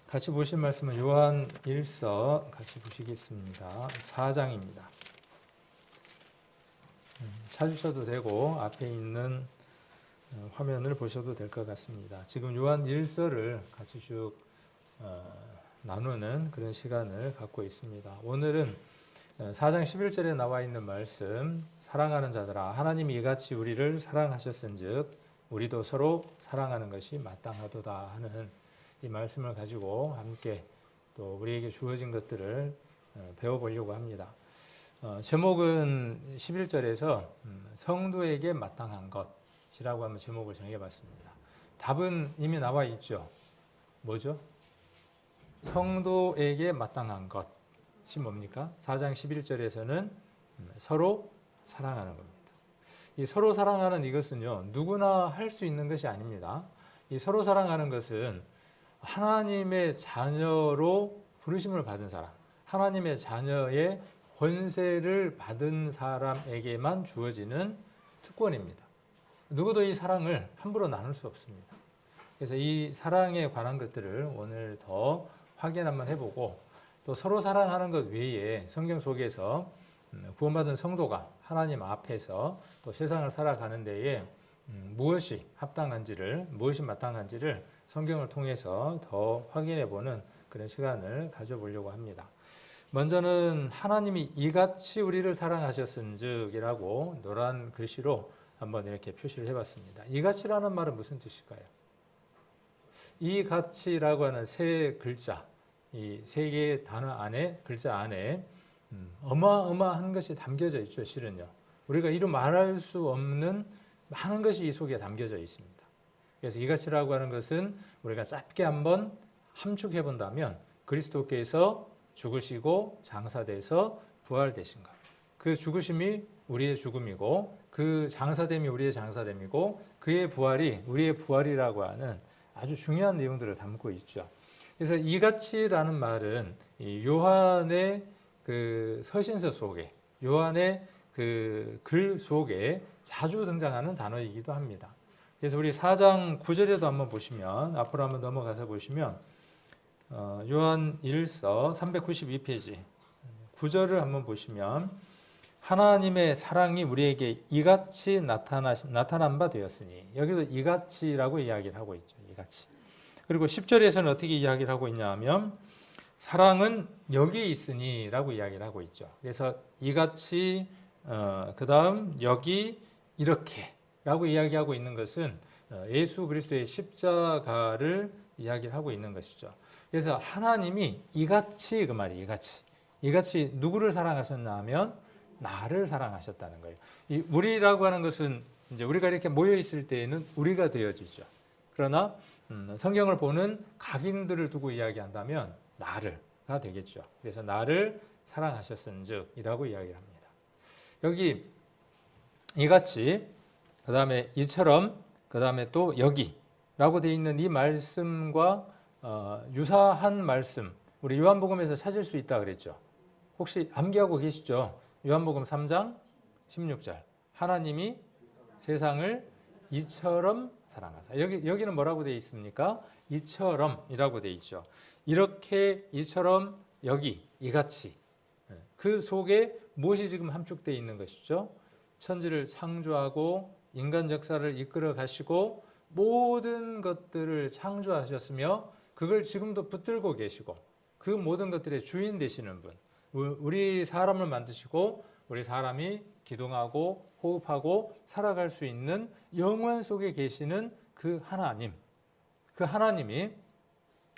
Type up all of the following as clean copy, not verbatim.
같이 보실 말씀은 요한 1서 같이 보시겠습니다. 4장입니다. 찾으셔도 되고 앞에 있는 화면을 보셔도 될 것 같습니다. 지금 요한 1서를 같이 쭉 나누는 그런 시간을 갖고 있습니다. 오늘은 4장 11절에 나와 있는 말씀, 사랑하는 자들아 하나님이 이같이 우리를 사랑하셨은즉 우리도 서로 사랑하는 것이 마땅하도다 하는 이 말씀을 가지고 함께 또 우리에게 주어진 것들을 배워보려고 합니다. 제목은 11절에서 성도에게 마땅한 것이라고 한번 제목을 정해봤습니다. 답은 이미 나와 있죠. 뭐죠? 성도에게 마땅한 것이 뭡니까? 4장 11절에서는 서로 사랑하는 겁니다. 이 서로 사랑하는 이것은요, 누구나 할 수 있는 것이 아닙니다. 이 서로 사랑하는 것은 하나님의 자녀로 부르심을 받은 사람, 하나님의 자녀의 권세를 받은 사람에게만 주어지는 특권입니다. 누구도 이 사랑을 함부로 나눌 수 없습니다. 그래서 이 사랑에 관한 것들을 오늘 더 확인 한번 해보고, 또 서로 사랑하는 것 외에 성경 속에서 구원받은 성도가 하나님 앞에서 또 세상을 살아가는 데에 무엇이 합당한지를, 무엇이 마땅한지를 성경을 통해서 더 확인해보는 그런 시간을 가져보려고 합니다. 먼저는 하나님이 이같이 우리를 사랑하셨은즉이라고 노란 글씨로 한번 이렇게 표시를 해봤습니다. 이같이라는 말은 무슨 뜻일까요? 이같이라고 하는 세 글자, 이 세 개의 단어 안에, 글자 안에 어마어마한 것이 담겨져 있죠. 실은요, 우리가 이루 말할 수 없는 많은 것이 이 속에 담겨져 있습니다. 그래서 이같이라고 하는 것은 우리가 짧게 한번 함축해 본다면 그리스도께서 죽으시고 장사돼서 부활되신 것, 그 죽으심이 우리의 죽음이고 그 장사됨이 우리의 장사됨이고 그의 부활이 우리의 부활이라고 하는 아주 중요한 내용들을 담고 있죠. 그래서 이같이라는 말은 요한의 그 서신서 속에, 요한의 그 글 속에 자주 등장하는 단어이기도 합니다. 그래서 우리 4장 9절에도 한번 보시면, 앞으로 한번 넘어가서 보시면 요한 1서 392페이지 9절을 한번 보시면, 하나님의 사랑이 우리에게 이같이 나타난 바 되었으니, 여기도 이같이라고 이야기를 하고 있죠. 이같이. 그리고 10절에서는 어떻게 이야기를 하고 있냐 하면, 사랑은 여기 있으니 라고 이야기를 하고 있죠. 그래서 이같이, 그 다음 여기 이렇게 라고 이야기하고 있는 것은 예수 그리스도의 십자가를 이야기를 하고 있는 것이죠. 그래서 하나님이 이같이, 그 말이 이같이 누구를 사랑하셨나 하면 나를 사랑하셨다는 거예요. 이 우리라고 하는 것은 이제 우리가 이렇게 모여 있을 때에는 우리가 되어지죠. 그러나 성경을 보는 각인들을 두고 이야기한다면 나를가 되겠죠. 그래서 나를 사랑하셨은즉이라고 이야기를 합니다. 여기 이같이, 그 다음에 이처럼, 그 다음에 또 여기라고 되어 있는 이 말씀과 유사한 말씀, 우리 요한복음에서 찾을 수 있다 그랬죠. 혹시 암기하고 계시죠? 요한복음 3장 16절, 하나님이 세상을 이처럼 사랑하사. 여기는 뭐라고 되어 있습니까? 이처럼이라고 되어 있죠. 이렇게, 이처럼, 여기, 이같이, 그 속에 무엇이 지금 함축되어 있는 것이죠? 천지를 창조하고 인간 역사를 이끌어 가시고 모든 것들을 창조하셨으며 그걸 지금도 붙들고 계시고 그 모든 것들의 주인 되시는 분, 우리 사람을 만드시고 우리 사람이 기동하고 호흡하고 살아갈 수 있는 영원 속에 계시는 그 하나님, 그 하나님이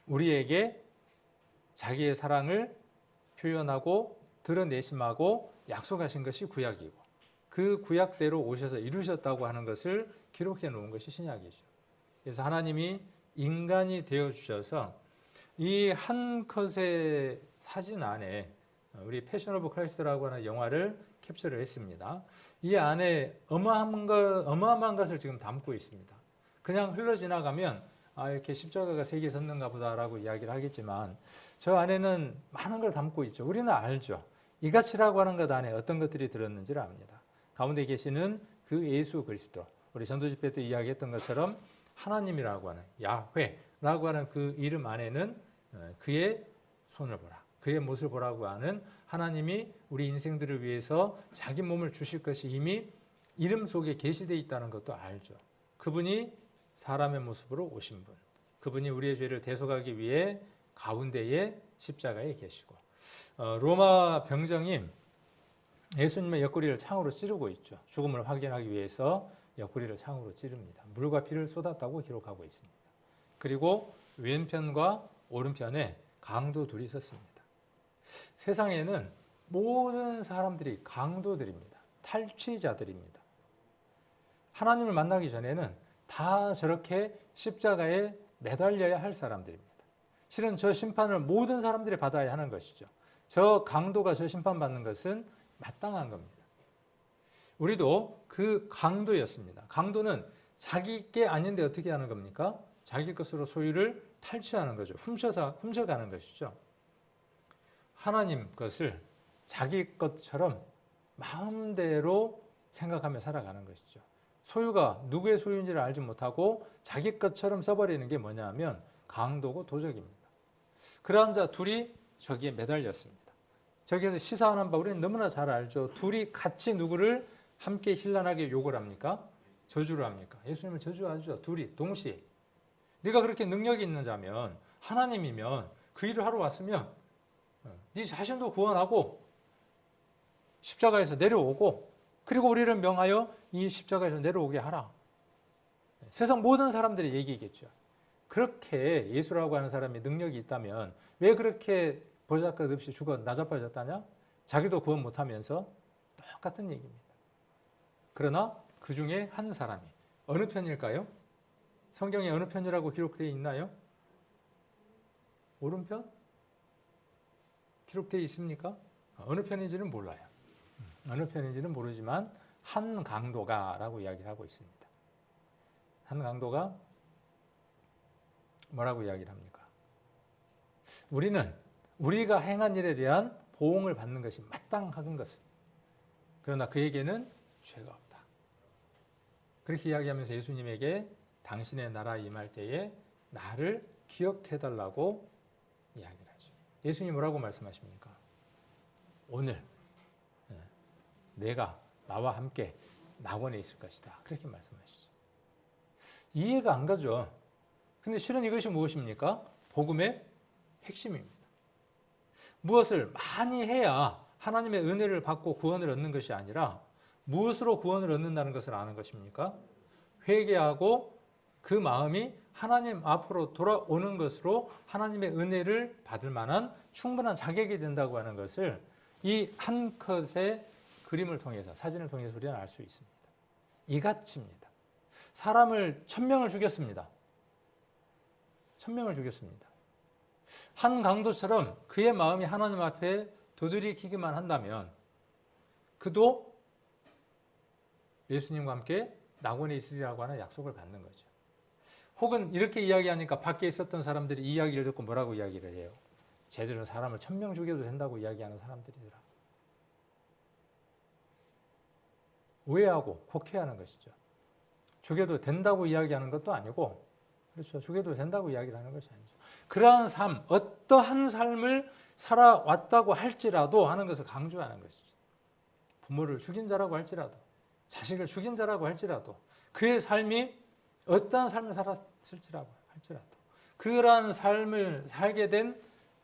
우리에게 자기의 사랑을 표현하고 드러내심하고 약속하신 것이 구약이고, 그 구약대로 오셔서 이루셨다고 하는 것을 기록해 놓은 것이 신약이죠. 그래서 하나님이 인간이 되어 주셔서 이 한 컷의 사진 안에 우리 패션 오브 크라이스트라고 하는 영화를 캡처를 했습니다. 이 안에 어마어마한 것을 지금 담고 있습니다. 그냥 흘러 지나가면 이렇게 십자가가 세 개 섰는가 보다라고 이야기를 하겠지만 저 안에는 많은 걸 담고 있죠. 우리는 알죠. 이같이라고 하는 것 안에 어떤 것들이 들었는지를 압니다. 가운데 계시는 그 예수 그리스도, 우리 전도 집회 때 이야기했던 것처럼 하나님이라고 하는, 야훼라고 하는 그 이름 안에는 그의 손을 보라. 그의 못을 보라고 하는 하나님이 우리 인생들을 위해서 자기 몸을 주실 것이 이미 이름 속에 계시되어 있다는 것도 알죠. 그분이 사람의 모습으로 오신 분. 그분이 우리의 죄를 대속하기 위해 가운데에 십자가에 계시고 로마 병정이 예수님의 옆구리를 창으로 찌르고 있죠. 죽음을 확인하기 위해서 옆구리를 창으로 찌릅니다. 물과 피를 쏟았다고 기록하고 있습니다. 그리고 왼편과 오른편에 강도 둘이 있었습니다. 세상에는 모든 사람들이 강도들입니다. 탈취자들입니다. 하나님을 만나기 전에는 다 저렇게 십자가에 매달려야 할 사람들입니다. 실은 저 심판을 모든 사람들이 받아야 하는 것이죠. 저 강도가 저 심판받는 것은 마땅한 겁니다. 우리도 그 강도였습니다. 강도는 자기 게 아닌데 어떻게 하는 겁니까? 자기 것으로 소유를 탈취하는 거죠. 훔쳐가는 것이죠. 하나님 것을 자기 것처럼 마음대로 생각하며 살아가는 것이죠. 소유가 누구의 소유인지를 알지 못하고 자기 것처럼 써버리는 게 뭐냐면 강도고 도적입니다. 그러한 자 둘이 저기에 매달렸습니다. 저기에서 시사하는 바 우리는 너무나 잘 알죠. 둘이 같이 누구를 함께 현란하게 욕을 합니까? 저주를 합니까? 예수님을 저주하죠. 둘이 동시에. 네가 그렇게 능력이 있는 자면 하나님이면 그 일을 하러 왔으면 네 자신도 구원하고 십자가에서 내려오고 그리고 우리를 명하여 이 십자가에서 내려오게 하라. 세상 모든 사람들이 얘기겠죠. 그렇게 예수라고 하는 사람이 능력이 있다면 왜 그렇게 보잘것 없이 죽어 나자빠졌다냐? 자기도 구원 못하면서 똑같은 얘기입니다. 그러나 그 중에 한 사람이 어느 편일까요? 성경에 어느 편이라고 기록되어 있나요? 오른편? 기록되어 있습니까? 어느 편인지는 몰라요. 어느 편인지는 모르지만 한 강도가라고 이야기를 하고 있습니다. 한 강도가 뭐라고 이야기를 합니까? 우리는 우리가 행한 일에 대한 보응을 받는 것이 마땅한 것을. 그러나 그에게는 죄가 없다. 그렇게 이야기하면서 예수님에게 당신의 나라 임할 때에 나를 기억해달라고 이야기를 하죠. 예수님 뭐라고 말씀하십니까? 오늘 내가 나와 함께 낙원에 있을 것이다. 그렇게 말씀하시죠. 이해가 안 가죠. 근데 실은 이것이 무엇입니까? 복음의 핵심입니다. 무엇을 많이 해야 하나님의 은혜를 받고 구원을 얻는 것이 아니라 무엇으로 구원을 얻는다는 것을 아는 것입니까? 회개하고 그 마음이 하나님 앞으로 돌아오는 것으로 하나님의 은혜를 받을 만한 충분한 자격이 된다고 하는 것을 이 한 컷의 그림을 통해서 사진을 통해서 우리는 알 수 있습니다. 이같이입니다. 사람을 1000명을 죽였습니다. 1000명을 죽였습니다. 한 강도처럼 그의 마음이 하나님 앞에 도드리키기만 한다면 그도 예수님과 함께 낙원에 있으리라고 하는 약속을 받는 거죠. 혹은 이렇게 이야기하니까 밖에 있었던 사람들이 이 이야기를 듣고 뭐라고 이야기를 해요? 쟤들은 사람을 1000명 죽여도 된다고 이야기하는 사람들이더라. 오해하고 곡해하는 것이죠. 죽여도 된다고 이야기하는 것도 아니고, 그렇죠. 죽여도 된다고 이야기를 하는 것이 아니죠. 그러한 삶, 어떠한 삶을 살아왔다고 할지라도 하는 것을 강조하는 것이죠. 부모를 죽인 자라고 할지라도, 자식을 죽인 자라고 할지라도, 그의 삶이 어떠한 삶을 살았을지라고 할지라도, 그러한 삶을 살게 된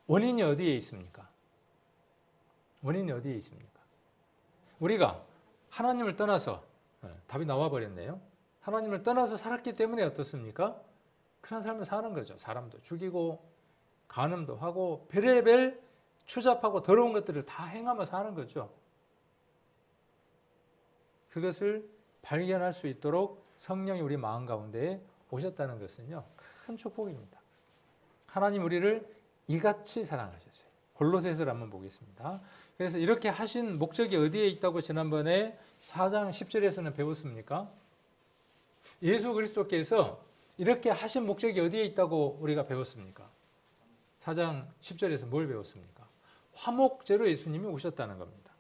원인이 어디에 있습니까? 원인이 어디에 있습니까? 우리가 하나님을 떠나서, 답이 나와버렸네요. 하나님을 떠나서 살았기 때문에 어떻습니까? 그런 삶을 사는 거죠. 사람도 죽이고 간음도 하고 별의별 추잡하고 더러운 것들을 다 행하며 사는 거죠. 그것을 발견할 수 있도록 성령이 우리 마음 가운데 오셨다는 것은요, 큰 축복입니다. 하나님 우리를 이같이 사랑하셨어요. 골로새서를 한번 보겠습니다. 그래서 이렇게 하신 목적이 어디에 있다고 지난번에 4장 10절에서는 배웠습니까? 예수 그리스도께서 이렇게 하신 목적이 어디에 있다고 우리가 배웠습니까? 4장 10절에서 뭘 배웠습니까? 화목제로 예수님이 오셨다는 겁니다.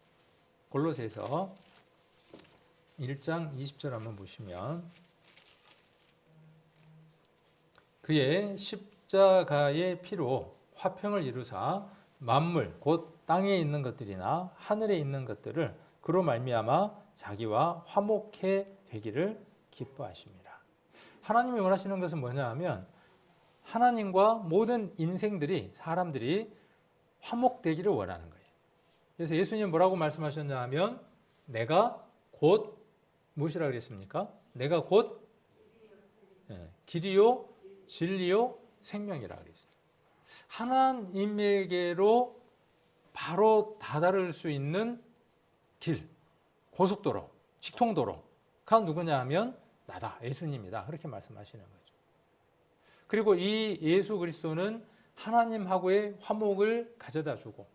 골로새서 1장 20절 한번 보시면 그의 십자가의 피로 화평을 이루사 만물 곧 땅에 있는 것들이나 하늘에 있는 것들을 그로 말미암아 자기와 화목해 되기를 기뻐하십니다. 하나님이 원하시는 것은 뭐냐 하면 하나님과 모든 인생들이 사람들이 화목되기를 원하는 거예요. 그래서 예수님 뭐라고 말씀하셨냐 하면 내가 곧 무엇이라 그랬습니까? 내가 곧 길이요 진리요 생명이라 그랬어요. 하나님에게로 바로 다다를 수 있는 길, 고속도로, 직통도로가 누구냐 하면 나다, 예수님이다. 그렇게 말씀하시는 거죠. 그리고 이 예수 그리스도는 하나님하고의 화목을 가져다 주고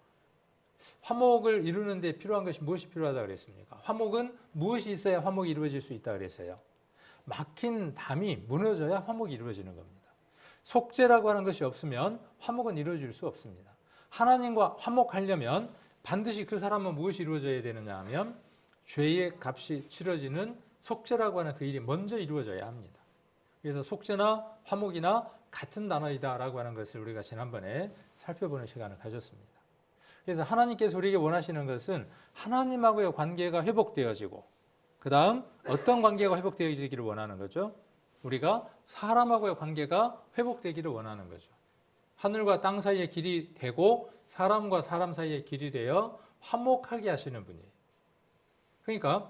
화목을 이루는 데 필요한 것이 무엇이 필요하다 그랬습니까? 화목은 무엇이 있어야 화목이 이루어질 수 있다 그랬어요? 막힌 담이 무너져야 화목이 이루어지는 겁니다. 속죄라고 하는 것이 없으면 화목은 이루어질 수 없습니다. 하나님과 화목하려면 반드시 그 사람은 무엇이 이루어져야 되느냐 하면 죄의 값이 치러지는 속죄라고 하는 그 일이 먼저 이루어져야 합니다. 그래서 속죄나 화목이나 같은 단어이다라고 하는 것을 우리가 지난번에 살펴보는 시간을 가졌습니다. 그래서 하나님께서 우리에게 원하시는 것은 하나님하고의 관계가 회복되어지고 그 다음 어떤 관계가 회복되어지기를 원하는 거죠? 우리가 사람하고의 관계가 회복되기를 원하는 거죠. 하늘과 땅 사이의 길이 되고 사람과 사람 사이의 길이 되어 화목하게 하시는 분이에요. 그러니까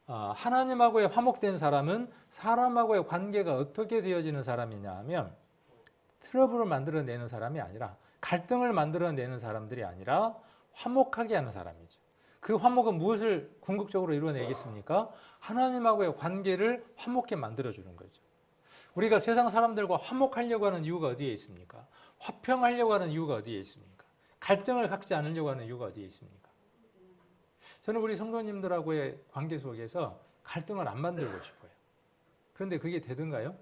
하나님하고의 화목된 사람은 사람하고의 관계가 어떻게 되어지는 사람이냐 하면 트러블을 만들어내는 사람이 아니라 갈등을 만들어내는 사람들이 아니라 화목하게 하는 사람이죠. 그 화목은 무엇을 궁극적으로 이루어내겠습니까? 하나님하고의 관계를 화목하게 만들어주는 거죠. 우리가 세상 사람들과 화목하려고 하는 이유가 어디에 있습니까? 화평하려고 하는 이유가 어디에 있습니까? 갈등을 갖지 않으려고 하는 이유가 어디에 있습니까? 저는 우리 성도님들하고의 관계 속에서 갈등을 안 만들고 싶어요. 그런데 그게 되든가요?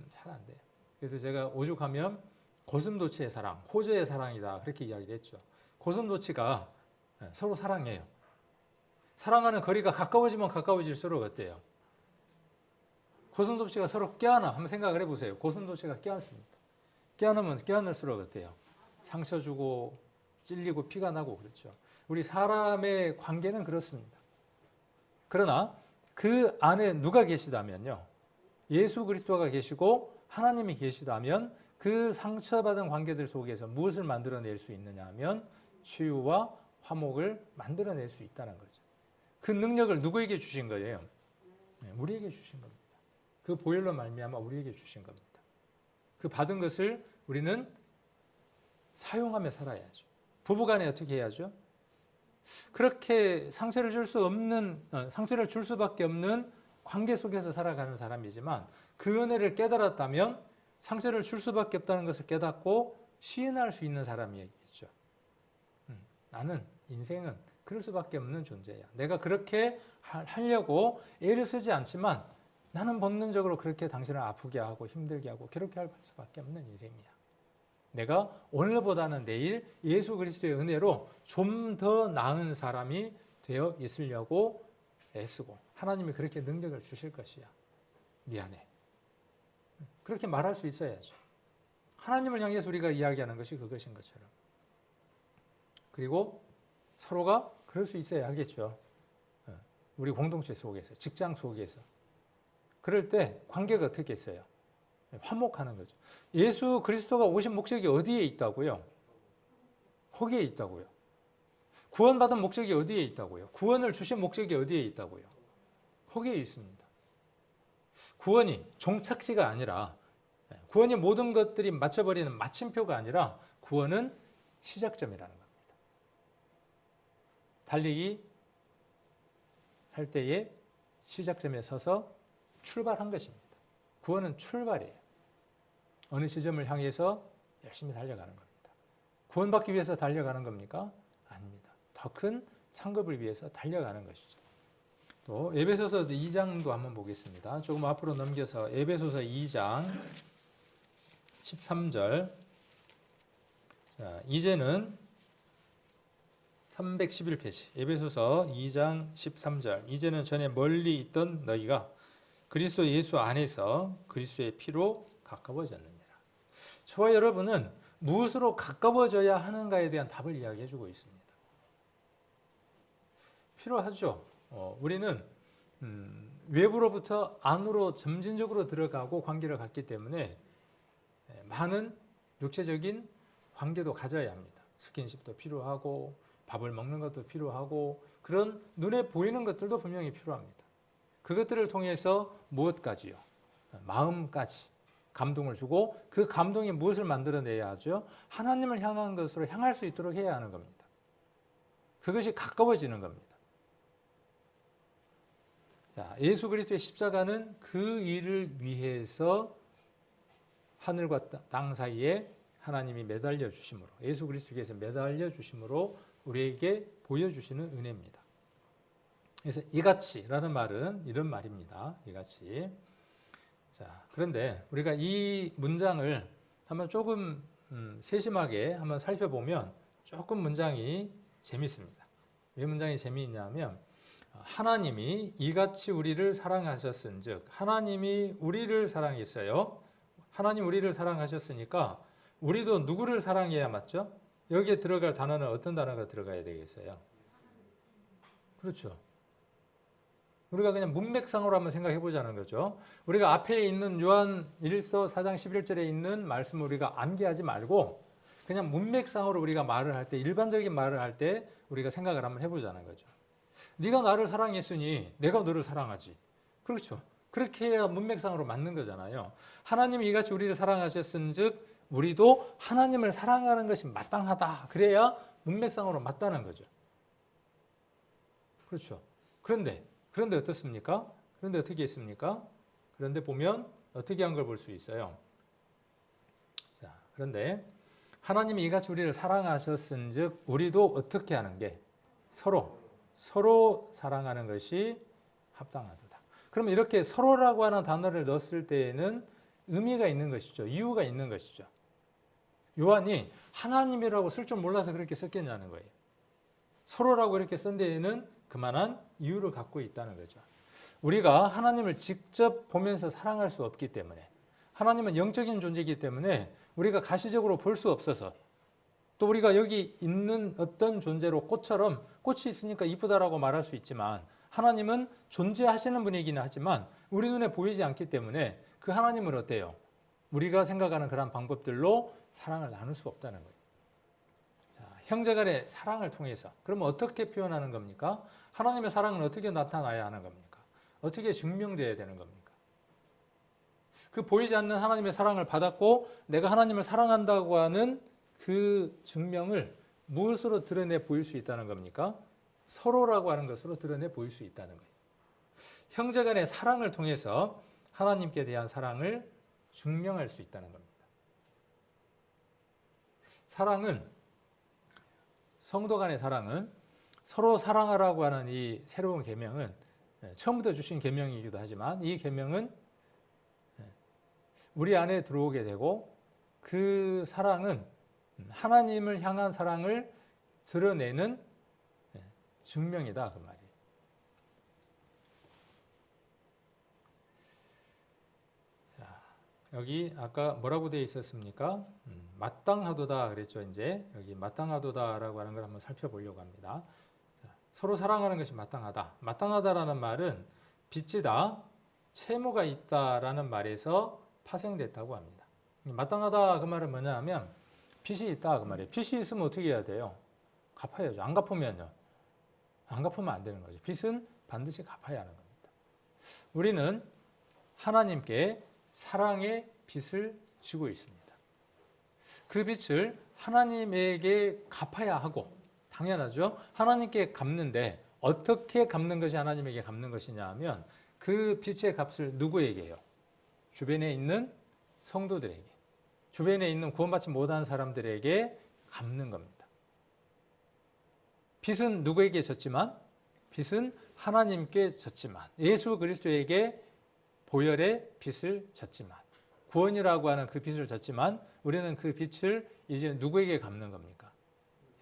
잘 안 돼요. 그래서 제가 오죽하면 고슴도치의 사랑, 호저의 사랑이다 그렇게 이야기를 했죠. 고슴도치가 서로 사랑해요. 사랑하는 거리가 가까워지면 가까워질수록 어때요? 고슴도치가 서로 껴안아. 한번 생각을 해보세요. 고슴도치가 껴안습니다. 껴안으면 껴안을수록 어때요? 상처 주고 찔리고 피가 나고 그렇죠. 우리 사람의 관계는 그렇습니다. 그러나 그 안에 누가 계시다면요. 예수 그리스도가 계시고 하나님이 계시다면 그 상처받은 관계들 속에서 무엇을 만들어낼 수 있느냐 하면 치유와 화목을 만들어낼 수 있다는 거죠. 그 능력을 누구에게 주신 거예요? 우리에게 주신 겁니다. 그 보혈로 말미암아 우리에게 주신 겁니다. 그 받은 것을 우리는 사용하며 살아야죠. 부부간에 어떻게 해야죠? 그렇게 상처를 줄 수밖에 없는 관계 속에서 살아가는 사람이지만 그 은혜를 깨달았다면 상처를 줄 수밖에 없다는 것을 깨닫고 시인할 수 있는 사람이겠죠. 나는 인생은 그럴 수밖에 없는 존재야. 내가 그렇게 하려고 애를 쓰지 않지만 나는 본능적으로 그렇게 당신을 아프게 하고 힘들게 하고 괴롭게 할 수밖에 없는 인생이야. 내가 오늘보다는 내일 예수 그리스도의 은혜로 좀 더 나은 사람이 되어 있으려고 애쓰고 하나님이 그렇게 능력을 주실 것이야. 미안해. 그렇게 말할 수 있어야죠. 하나님을 향해서 우리가 이야기하는 것이 그것인 것처럼. 그리고 서로가 그럴 수 있어야 하겠죠. 우리 공동체 속에서, 직장 속에서. 그럴 때 관계가 어떻게 있어요? 화목하는 거죠. 예수 그리스도가 오신 목적이 어디에 있다고요? 거기에 있다고요. 구원받은 목적이 어디에 있다고요? 구원을 주신 목적이 어디에 있다고요? 거기에 있습니다. 구원이 종착지가 아니라 구원이 모든 것들이 맞춰버리는 마침표가 아니라 구원은 시작점이라는 겁니다. 달리기 할 때의 시작점에 서서 출발한 것입니다. 구원은 출발이에요. 어느 지점을 향해서 열심히 달려가는 겁니다. 구원받기 위해서 달려가는 겁니까? 아닙니다. 더 큰 상급을 위해서 달려가는 것이죠. 또 에베소서 2장도 한번 보겠습니다. 조금 앞으로 넘겨서 에베소서 2장 13절. 자, 이제는 311페이지 에베소서 2장 13절. 이제는 전에 멀리 있던 너희가 그리스도 예수 안에서 그리스도의 피로 가까워졌느니라. 저와 여러분은 무엇으로 가까워져야 하는가에 대한 답을 이야기해 주고 있습니다. 필요하죠. 우리는 외부로부터 안으로 점진적으로 들어가고 관계를 갖기 때문에 많은 육체적인 관계도 가져야 합니다. 스킨십도 필요하고 밥을 먹는 것도 필요하고 그런 눈에 보이는 것들도 분명히 필요합니다. 그것들을 통해서 무엇까지요? 마음까지 감동을 주고 그 감동이 무엇을 만들어내야 하죠? 하나님을 향한 것으로 향할 수 있도록 해야 하는 겁니다. 그것이 가까워지는 겁니다. 자, 예수 그리스도의 십자가는 그 일을 위해서 하늘과 땅 사이에 하나님이 매달려 주심으로 예수 그리스도께서 매달려 주심으로 우리에게 보여주시는 은혜입니다. 그래서 이같이라는 말은 이런 말입니다. 이같이. 자, 그런데 우리가 이 문장을 한번 조금 세심하게 한번 살펴보면 조금 문장이 재밌습니다. 왜 문장이 재미있냐면 하나님이 이같이 우리를 사랑하셨은즉 하나님이 우리를 사랑했어요. 하나님 우리를 사랑하셨으니까 우리도 누구를 사랑해야 맞죠? 여기에 들어갈 단어는 어떤 단어가 들어가야 되겠어요? 그렇죠. 우리가 그냥 문맥상으로 한번 생각해 보자는 거죠. 우리가 앞에 있는 요한 1서 4장 11절에 있는 말씀을 우리가 암기하지 말고 그냥 문맥상으로 우리가 말을 할 때 일반적인 말을 할 때 우리가 생각을 한번 해보자는 거죠. 네가 나를 사랑했으니 내가 너를 사랑하지. 그렇죠. 그렇게 해야 문맥상으로 맞는 거잖아요. 하나님이 이같이 우리를 사랑하셨은즉 우리도 하나님을 사랑하는 것이 마땅하다. 그래야 문맥상으로 맞다는 거죠. 그렇죠. 그런데 어떻습니까? 그런데 어떻게 했습니까? 그런데 보면 어떻게 한 걸 볼 수 있어요. 자, 그런데 하나님이 이같이 우리를 사랑하셨은즉 우리도 어떻게 하는 게 서로 사랑하는 것이 합당하도다. 그러면 이렇게 서로라고 하는 단어를 넣었을 때에는 의미가 있는 것이죠. 이유가 있는 것이죠. 요한이 하나님이라고 쓸 줄 몰라서 그렇게 썼겠냐는 거예요. 서로라고 이렇게 쓴 데에는 그만한 이유를 갖고 있다는 거죠. 우리가 하나님을 직접 보면서 사랑할 수 없기 때문에 하나님은 영적인 존재이기 때문에 우리가 가시적으로 볼 수 없어서 또 우리가 여기 있는 어떤 존재로 꽃처럼 꽃이 있으니까 이쁘다라고 말할 수 있지만 하나님은 존재하시는 분이기는 하지만 우리 눈에 보이지 않기 때문에 그 하나님을 어때요? 우리가 생각하는 그런 방법들로 사랑을 나눌 수 없다는 거예요. 자, 형제간의 사랑을 통해서 그러면 어떻게 표현하는 겁니까? 하나님의 사랑은 어떻게 나타나야 하는 겁니까? 어떻게 증명되어야 되는 겁니까? 그 보이지 않는 하나님의 사랑을 받았고 내가 하나님을 사랑한다고 하는 그 증명을 무엇으로 드러내 보일 수 있다는 겁니까? 서로라고 하는 것으로 드러내 보일 수 있다는 거예요. 형제간의 사랑을 통해서 하나님께 대한 사랑을 증명할 수 있다는 겁니다. 사랑은 성도 간의 사랑은 서로 사랑하라고 하는 이 새로운 계명은 처음부터 주신 계명이기도 하지만 이 계명은 우리 안에 들어오게 되고 그 사랑은 하나님을 향한 사랑을 드러내는 증명이다 그 말이에요. 자, 여기 아까 뭐라고 되어 있었습니까? 마땅하도다 그랬죠. 이제 여기 마땅하도다라고 하는 걸 한번 살펴보려고 합니다. 자, 서로 사랑하는 것이 마땅하다. 마땅하다라는 말은 빚지다, 채무가 있다라는 말에서 파생됐다고 합니다. 마땅하다 그 말은 뭐냐 하면 빚이 있다 그 말이에요. 빚이 있으면 어떻게 해야 돼요? 갚아야죠. 안 갚으면요. 안 갚으면 안 되는 거죠. 빚은 반드시 갚아야 하는 겁니다. 우리는 하나님께 사랑의 빚을 지고 있습니다. 그 빚을 하나님에게 갚아야 하고 당연하죠. 하나님께 갚는데 어떻게 갚는 것이 하나님에게 갚는 것이냐 하면 그 빚의 값을 누구에게 해요? 주변에 있는 성도들에게, 주변에 있는 구원받지 못한 사람들에게 갚는 겁니다. 빚은 누구에게 졌지만 빚은 하나님께 졌지만 예수 그리스도에게 보혈의 빚을 졌지만 구원이라고 하는 그 빚을 졌지만 우리는 그 빚을 이제 누구에게 갚는 겁니까?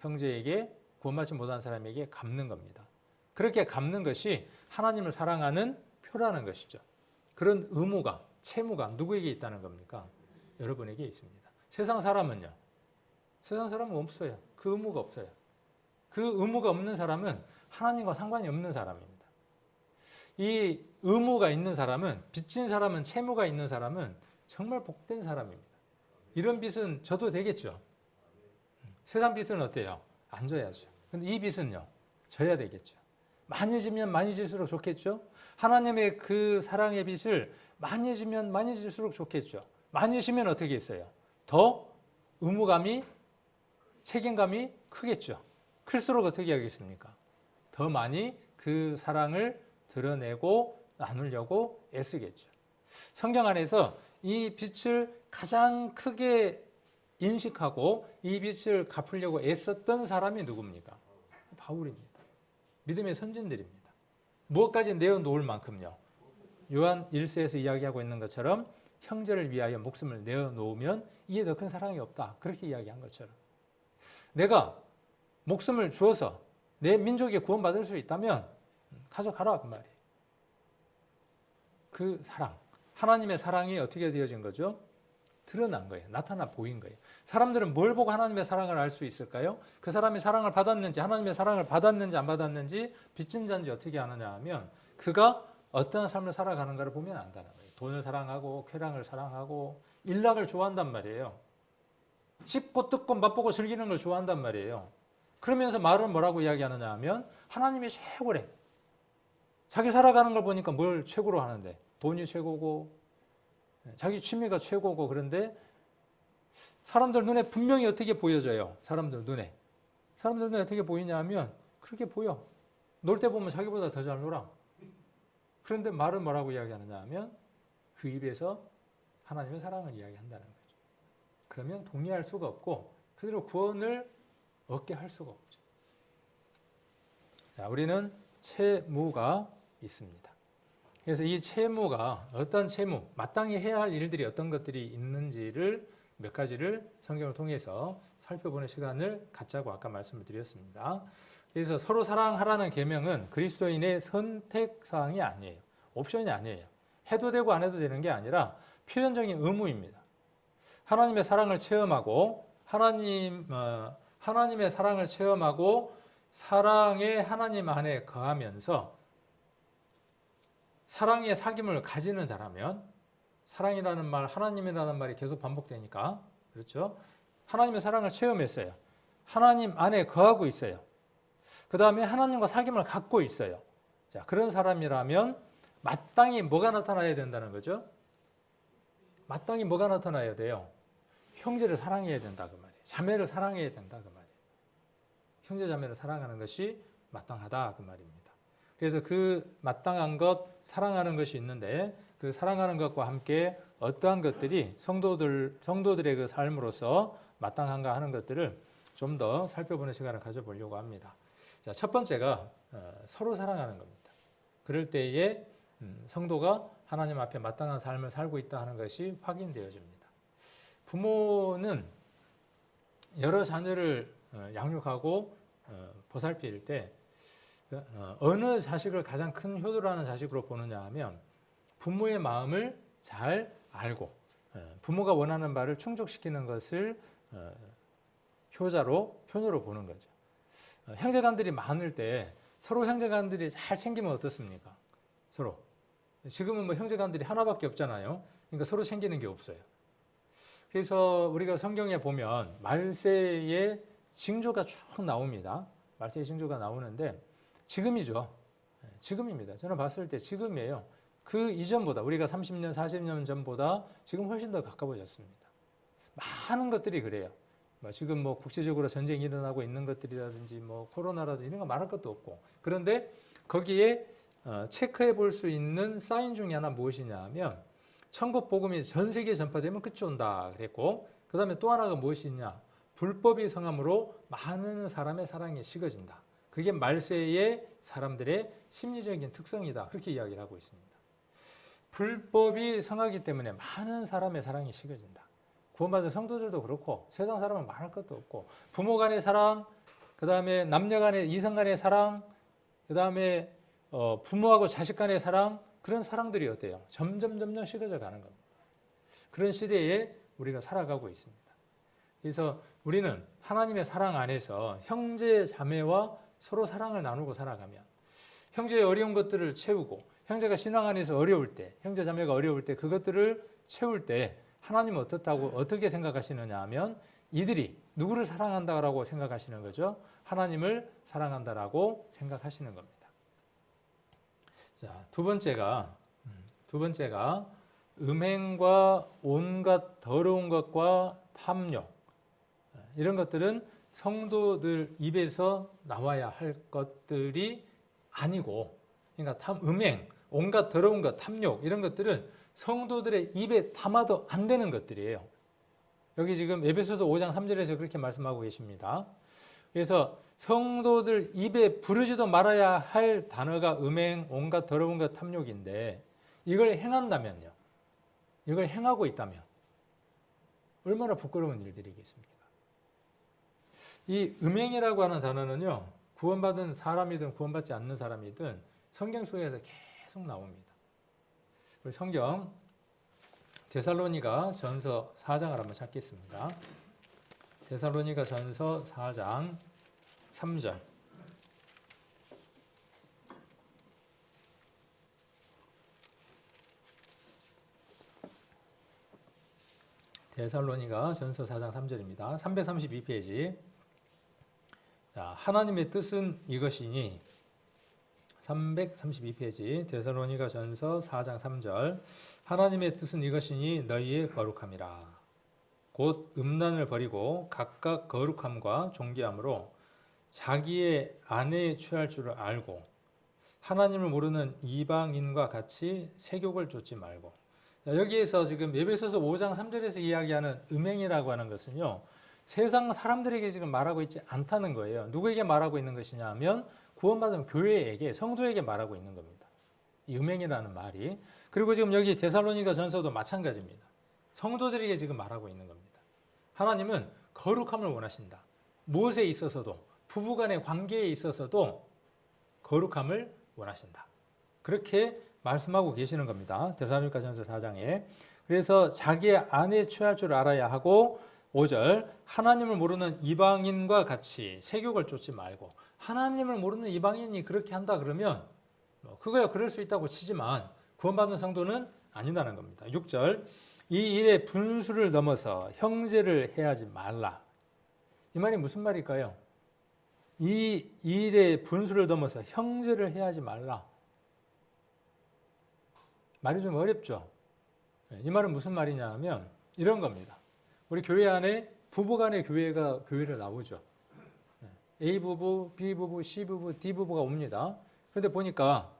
형제에게 구원받지 못한 사람에게 갚는 겁니다. 그렇게 갚는 것이 하나님을 사랑하는 표라는 것이죠. 그런 의무가 채무가 누구에게 있다는 겁니까? 여러분에게 있습니다. 세상 사람은요. 세상 사람은 없어요. 그 의무가 없어요. 그 의무가 없는 사람은 하나님과 상관이 없는 사람입니다. 이 의무가 있는 사람은, 빚진 사람은, 채무가 있는 사람은 정말 복된 사람입니다. 이런 빚은 져도 되겠죠. 세상 빚은 어때요? 안 져야죠. 근데 이 빚은요, 져야 되겠죠. 많이 지면 많이 질수록 좋겠죠. 하나님의 그 사랑의 빚을 많이 지면 많이 질수록 좋겠죠. 많이 지면 어떻게 있어요? 더 의무감이, 책임감이 크겠죠. 클수록 어떻게 하겠습니까? 더 많이 그 사랑을 드러내고 나누려고 애쓰겠죠. 성경 안에서 이 빚을 가장 크게 인식하고 이 빚을 갚으려고 애썼던 사람이 누굽니까? 바울입니다. 믿음의 선진들입니다. 무엇까지 내어놓을 만큼요. 요한 1서에서 이야기하고 있는 것처럼 형제를 위하여 목숨을 내어놓으면 이에 더 큰 사랑이 없다. 그렇게 이야기한 것처럼. 내가 목숨을 주어서 내 민족이 구원받을 수 있다면 가져가라 그 말이에요. 그 사랑, 하나님의 사랑이 어떻게 되어진 거죠? 드러난 거예요. 나타나 보인 거예요. 사람들은 뭘 보고 하나님의 사랑을 알 수 있을까요? 그 사람이 사랑을 받았는지, 하나님의 사랑을 받았는지 안 받았는지, 빚진 자인지 어떻게 아느냐 하면 그가 어떤 삶을 살아가는가를 보면 안다는 거예요. 돈을 사랑하고 쾌락을 사랑하고 일락을 좋아한단 말이에요. 씹고 뜯고 맛보고 즐기는 걸 좋아한단 말이에요. 그러면서 말은 뭐라고 이야기하느냐 하면 하나님이 최고래. 자기 살아가는 걸 보니까 뭘 최고로 하는데 돈이 최고고 자기 취미가 최고고. 그런데 사람들 눈에 분명히 어떻게 보여져요? 사람들 눈에 어떻게 보이냐 하면 그렇게 보여. 놀 때 보면 자기보다 더 잘 놀아. 그런데 말은 뭐라고 이야기하느냐 하면 그 입에서 하나님의 사랑을 이야기한다는 거죠. 그러면 동의할 수가 없고 그대로 구원을 얻게 할 수가 없죠. 자, 우리는 채무가 있습니다. 그래서 이 채무가 어떤 채무, 마땅히 해야 할 일들이 어떤 것들이 있는지를 몇 가지를 성경을 통해서 살펴보는 시간을 갖자고 아까 말씀을 드렸습니다. 그래서 서로 사랑하라는 계명은 그리스도인의 선택사항이 아니에요. 옵션이 아니에요. 해도 되고 안 해도 되는 게 아니라 필연적인 의무입니다. 하나님의 사랑을 체험하고 하나님의 사랑을 체험하고 사랑의 하나님 안에 거하면서 사랑의 사귐을 가지는 자라면 사랑이라는 말, 하나님이라는 말이 계속 반복되니까 그렇죠? 하나님의 사랑을 체험했어요. 하나님 안에 거하고 있어요. 그 다음에 하나님과 사귐을 갖고 있어요. 자, 그런 사람이라면 마땅히 뭐가 나타나야 된다는 거죠? 마땅히 뭐가 나타나야 돼요? 형제를 사랑해야 된다 그 말이에요. 자매를 사랑해야 된다 그 말이에요. 형제 자매를 사랑하는 것이 마땅하다 그 말입니다. 그래서 그 마땅한 것, 사랑하는 것이 있는데 그 사랑하는 것과 함께 어떠한 것들이 성도들의 그 삶으로서 마땅한가 하는 것들을 좀 더 살펴보는 시간을 가져보려고 합니다. 자, 첫 번째가 서로 사랑하는 겁니다. 그럴 때에 성도가 하나님 앞에 마땅한 삶을 살고 있다 하는 것이 확인되어집니다. 부모는 여러 자녀를 양육하고 보살필 때 어느 자식을 가장 큰 효도를 하는 자식으로 보느냐 하면 부모의 마음을 잘 알고 부모가 원하는 바를 충족시키는 것을 효노로 보는 거죠. 형제간들이 많을 때 서로 형제간들이 잘 챙기면 어떻습니까? 서로. 지금은 뭐 형제간들이 하나밖에 없잖아요. 그러니까 서로 챙기는 게 없어요. 그래서 우리가 성경에 보면 말세의 징조가 쭉 나옵니다. 말세의 징조가 나오는데 지금이죠. 지금입니다. 저는 봤을 때 지금이에요. 그 이전보다 우리가 30년, 40년 전보다 지금 훨씬 더 가까워졌습니다. 많은 것들이 그래요. 지금 뭐 국제적으로 전쟁이 일어나고 있는 것들이라든지 뭐 코로나라든지 이런 거 말할 것도 없고. 그런데 거기에 체크해 볼 수 있는 사인 중에 하나 무엇이냐 하면 천국 복음이 전 세계에 전파되면 끝이 온다 그랬고, 그 다음에 또 하나가 무엇이냐, 불법이 성함으로 많은 사람의 사랑이 식어진다. 그게 말세의 사람들의 심리적인 특성이다. 그렇게 이야기를 하고 있습니다. 불법이 성하기 때문에 많은 사람의 사랑이 식어진다. 구원받은 성도들도 그렇고 세상 사람은 말할 것도 없고 부모 간의 사랑, 그 다음에 남녀 간의 이성 간의 사랑, 그 다음에 부모하고 자식 간의 사랑, 그런 사랑들이 어때요? 점점 식어져 가는 겁니다. 그런 시대에 우리가 살아가고 있습니다. 그래서 우리는 하나님의 사랑 안에서 형제 자매와 서로 사랑을 나누고 살아가면 형제의 어려운 것들을 채우고 형제가 신앙 안에서 어려울 때, 형제 자매가 어려울 때 그것들을 채울 때 하나님은 어떻게 생각하시느냐 하면 이들이 누구를 사랑한다라고 생각하시는 거죠? 하나님을 사랑한다라고 생각하시는 겁니다. 자, 두 번째가 음행과 온갖 더러운 것과 탐욕, 이런 것들은 성도들 입에서 나와야 할 것들이 아니고, 그러니까 음행, 온갖 더러운 것, 탐욕, 이런 것들은 성도들의 입에 담아도 안 되는 것들이에요. 여기 지금 에베소서 5장 3절에서 그렇게 말씀하고 계십니다. 그래서 성도들 입에 부르지도 말아야 할 단어가 음행, 온갖 더러운 것, 탐욕인데 이걸 행한다면요. 이걸 행하고 있다면 얼마나 부끄러운 일들이겠습니까? 이 음행이라고 하는 단어는요. 구원받은 사람이든 구원받지 않는 사람이든 성경 속에서 계속 나옵니다. 우리 성경 데살로니가 전서 4장을 한번 찾겠습니다. 데살로니가 전서 4장 3절. 데살로니가 전서 4장 3절입니다. 332페이지. 자, 하나님의 뜻은 이것이니 332페이지 데살로니가 전서 4장 3절. 하나님의 뜻은 이것이니 너희의 거룩함이라. 곧 음란을 버리고 각각 거룩함과 존귀함으로 자기의 아내에 취할 줄을 알고 하나님을 모르는 이방인과 같이 세욕을 쫓지 말고. 여기에서 지금 에베소서 5장 3절에서 이야기하는 음행이라고 하는 것은요. 세상 사람들에게 지금 말하고 있지 않다는 거예요. 누구에게 말하고 있는 것이냐 하면 구원받은 교회에게, 성도에게 말하고 있는 겁니다. 이 음행이라는 말이. 그리고 지금 여기 데살로니가 전서도 마찬가지입니다. 성도들에게 지금 말하고 있는 겁니다. 하나님은 거룩함을 원하신다. 무엇에 있어서도, 부부간의 관계에 있어서도 거룩함을 원하신다. 그렇게 말씀하고 계시는 겁니다. 데살로니가 전서 4장에. 그래서 자기의 아내에 취할 줄 알아야 하고 5절 하나님을 모르는 이방인과 같이 세욕을 쫓지 말고. 하나님을 모르는 이방인이 그렇게 한다 그러면 그거야 그럴 수 있다고 치지만 구원받은 성도는 아니라는 겁니다. 6절 이 일의 분수를 넘어서 형제를 해하지 말라. 이 말이 무슨 말일까요? 이 일의 분수를 넘어서 형제를 해하지 말라. 말이 좀 어렵죠? 이 말은 무슨 말이냐 하면 이런 겁니다. 우리 교회 안에 부부간의 교회를 나오죠. A 부부, B 부부, C 부부, D 부부가 옵니다. 그런데 보니까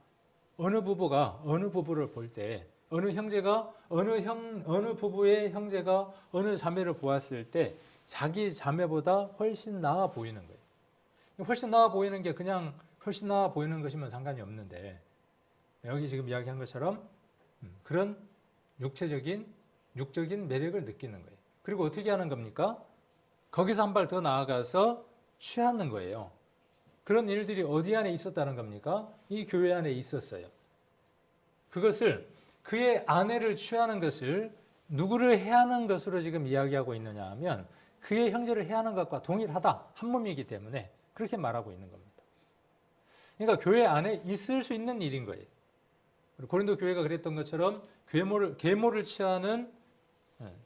어느 부부가 어느 부부를 볼 때 어느 형제가 어느 부부의 형제가 어느 자매를 보았을 때 자기 자매보다 훨씬 나아 보이는 거예요. 훨씬 나아 보이는 게 그냥 훨씬 나아 보이는 것이면 상관이 없는데 여기 지금 이야기한 것처럼 그런 육적인 매력을 느끼는 거예요. 그리고 어떻게 하는 겁니까? 거기서 한 발 더 나아가서 취하는 거예요. 그런 일들이 어디 안에 있었다는 겁니까? 이 교회 안에 있었어요. 그것을 그의 아내를 취하는 것을 누구를 해하는 것으로 지금 이야기하고 있느냐 하면 그의 형제를 해하는 것과 동일하다. 한 몸이기 때문에 그렇게 말하고 있는 겁니다. 그러니까 교회 안에 있을 수 있는 일인 거예요. 고린도 교회가 그랬던 것처럼 계모를 취하는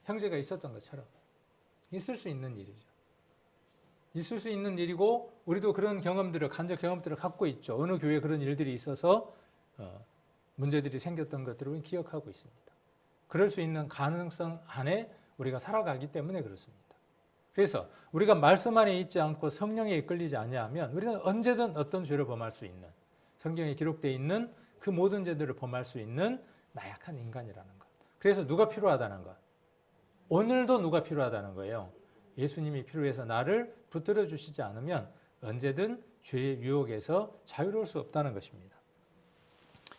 형제가 있었던 것처럼 있을 수 있는 일이죠. 있을 수 있는 일이고 우리도 그런 간접 경험들을 갖고 있죠. 어느 교회에 그런 일들이 있어서 문제들이 생겼던 것들을 기억하고 있습니다. 그럴 수 있는 가능성 안에 우리가 살아가기 때문에 그렇습니다. 그래서 우리가 말씀 안에 있지 않고 성령에 이끌리지 아니하면 우리는 언제든 어떤 죄를 범할 수 있는, 성경에 기록되어 있는 그 모든 죄들을 범할 수 있는 나약한 인간이라는 것. 그래서 누가 필요하다는 것. 오늘도 누가 필요하다는 거예요. 예수님이 필요해서 나를 붙들어 주시지 않으면 언제든 죄의 유혹에서 자유로울 수 없다는 것입니다.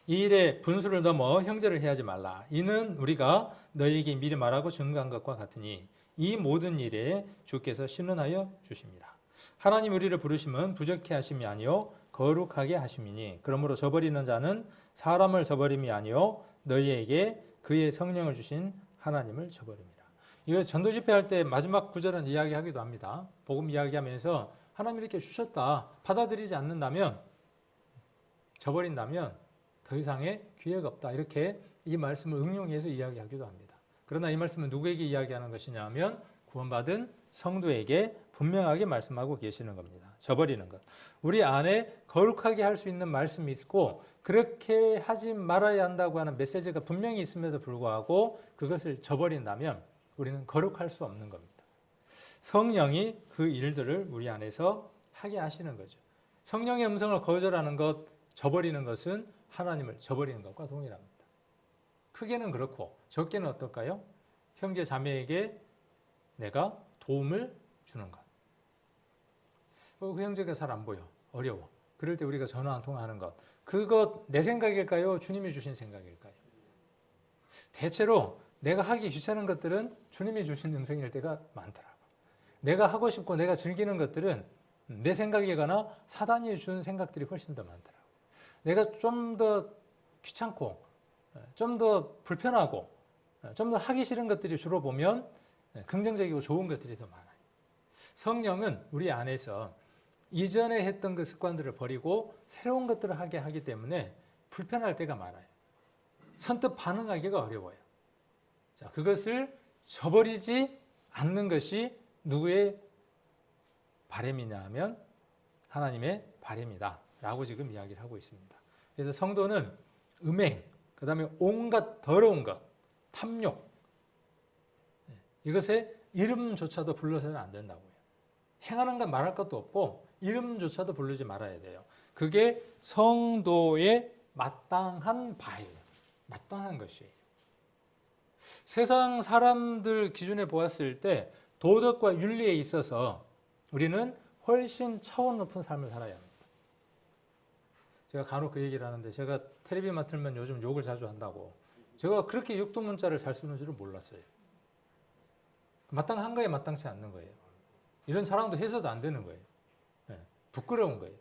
이 일에 분수를 넘어 형제를 해하지 말라. 이는 우리가 너희에게 미리 말하고 증거한 것과 같으니 이 모든 일에 주께서 신원하여 주심이라. 하나님 우리를 부르심은 부족해 하심이 아니요 거룩하게 하심이니 그러므로 저버리는 자는 사람을 저버림이 아니요 너희에게 그의 성령을 주신 하나님을 저버립니다. 이거 전도 집회할 때 마지막 구절은 이야기하기도 합니다. 복음 이야기하면서 하나님이 이렇게 주셨다. 받아들이지 않는다면, 저버린다면 더 이상의 기회가 없다. 이렇게 이 말씀을 응용해서 이야기하기도 합니다. 그러나 이 말씀은 누구에게 이야기하는 것이냐 하면 구원받은 성도에게 분명하게 말씀하고 계시는 겁니다. 저버리는 것. 우리 안에 거룩하게 할 수 있는 말씀이 있고 그렇게 하지 말아야 한다고 하는 메시지가 분명히 있음에도 불구하고 그것을 저버린다면 우리는 거룩할 수 없는 겁니다. 성령이 그 일들을 우리 안에서 하게 하시는 거죠. 성령의 음성을 거절하는 것, 저버리는 것은 하나님을 저버리는 것과 동일합니다. 크게는 그렇고 적게는 어떨까요? 형제 자매에게 내가 도움을 주는 것. 그 형제가 잘 안 보여. 어려워. 그럴 때 우리가 전화 한 통화하는 것. 그것 내 생각일까요? 주님이 주신 생각일까요? 대체로 내가 하기 귀찮은 것들은 주님이 주신 음성일 때가 많더라고. 내가 하고 싶고 내가 즐기는 것들은 내 생각이거나 사단이 준 생각들이 훨씬 더 많더라고. 내가 좀 더 귀찮고 좀 더 불편하고 좀 더 하기 싫은 것들이 주로 보면 긍정적이고 좋은 것들이 더 많아요. 성령은 우리 안에서 이전에 했던 그 습관들을 버리고 새로운 것들을 하게 하기 때문에 불편할 때가 많아요. 선뜻 반응하기가 어려워요. 자, 그것을 저버리지 않는 것이 누구의 바람이냐 하면 하나님의 바람이다 라고 지금 이야기를 하고 있습니다. 그래서 성도는 음행, 그 다음에 온갖 더러운 것, 탐욕, 이것에 이름조차도 불러서는 안 된다고요. 행하는 건 말할 것도 없고 이름조차도 부르지 말아야 돼요. 그게 성도의 마땅한 바예요. 마땅한 것이에요. 세상 사람들 기준에 보았을 때 도덕과 윤리에 있어서 우리는 훨씬 차원 높은 삶을 살아야 합니다. 제가 간혹 그 얘기를 하는데 제가 텔레비만 틀면 요즘 욕을 자주 한다고. 제가 그렇게 육두문자를 잘 쓰는 줄은 몰랐어요. 마땅한 거에 마땅치 않는 거예요. 이런 자랑도 해서도 안 되는 거예요. 네, 부끄러운 거예요.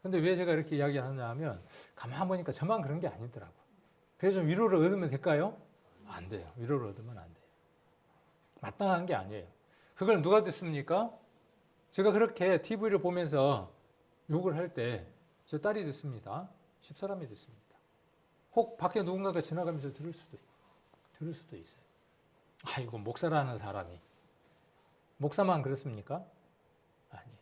근데 왜 제가 이렇게 이야기를 하냐 하면 가만 보니까 저만 그런 게 아니더라고. 그래서 좀 위로를 얻으면 될까요? 안 돼요. 위로를 얻으면 안 돼요. 마땅한 게 아니에요. 그걸 누가 듣습니까? 제가 그렇게 TV를 보면서 욕을 할 때 저 딸이 듣습니다. 집사람이 듣습니다. 혹 밖에 누군가가 지나가면서 들을 수도 있어요. 아이고, 목사라는 사람이. 목사만 그렇습니까? 아니에요.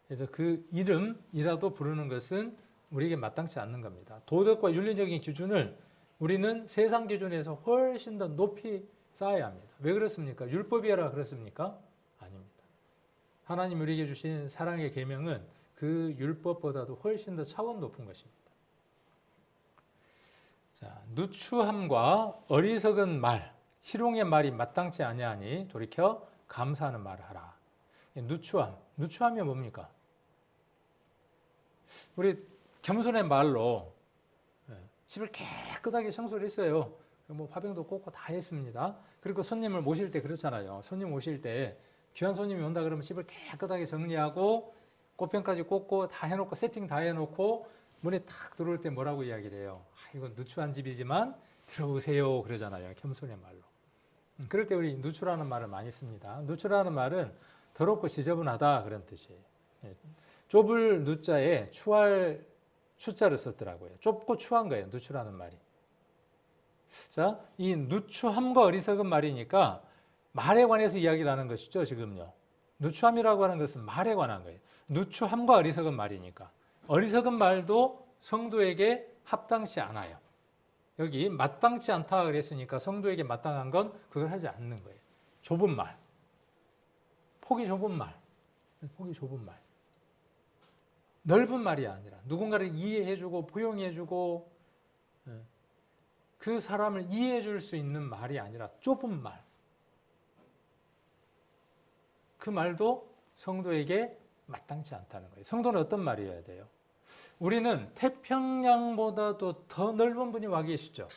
그래서 그 이름이라도 부르는 것은 우리에게 마땅치 않는 겁니다. 도덕과 윤리적인 기준을 우리는 세상 기준에서 훨씬 더 높이 쌓아야 합니다. 왜 그렇습니까? 율법이라 그렇습니까? 아닙니다. 하나님 우리에게 주신 사랑의 계명은 그 율법보다도 훨씬 더 차원 높은 것입니다. 자, 누추함과 어리석은 말, 희롱의 말이 마땅치 아니하니 돌이켜 감사하는 말을 하라. 누추함이 뭡니까? 우리 겸손의 말로 집을 깨끗하게 청소를 했어요. 뭐 화병도 꽂고 다 했습니다. 그리고 손님을 모실 때 그렇잖아요. 손님 오실 때 귀한 손님이 온다 그러면 집을 깨끗하게 정리하고 꽃병까지 꽂고 다 해놓고 세팅 다 해놓고 문에 탁 들어올 때 뭐라고 이야기를 해요? 이건 누추한 집이지만 들어오세요 그러잖아요. 겸손의 말로. 그럴 때 우리 누추라는 말을 많이 씁니다. 누추라는 말은 더럽고 지저분하다 그런 뜻이에요. 좁을 누자에 추할 추자를 썼더라고요. 좁고 추한 거예요. 누추라는 말이. 자, 이 누추함과 어리석은 말이니까 말에 관해서 이야기를 하는 것이죠. 지금요. 누추함이라고 하는 것은 말에 관한 거예요. 누추함과 어리석은 말이니까. 어리석은 말도 성도에게 합당치 않아요. 여기 마땅치 않다 그랬으니까 성도에게 마땅한 건 그걸 하지 않는 거예요. 좁은 말. 폭이 좁은 말. 폭이 좁은 말. 넓은 말이 아니라 누군가를 이해해주고 포용해주고 그 사람을 이해해줄 수 있는 말이 아니라 좁은 말. 그 말도 성도에게 마땅치 않다는 거예요. 성도는 어떤 말이어야 돼요? 우리는 태평양보다도 더 넓은 분이 와 계시죠.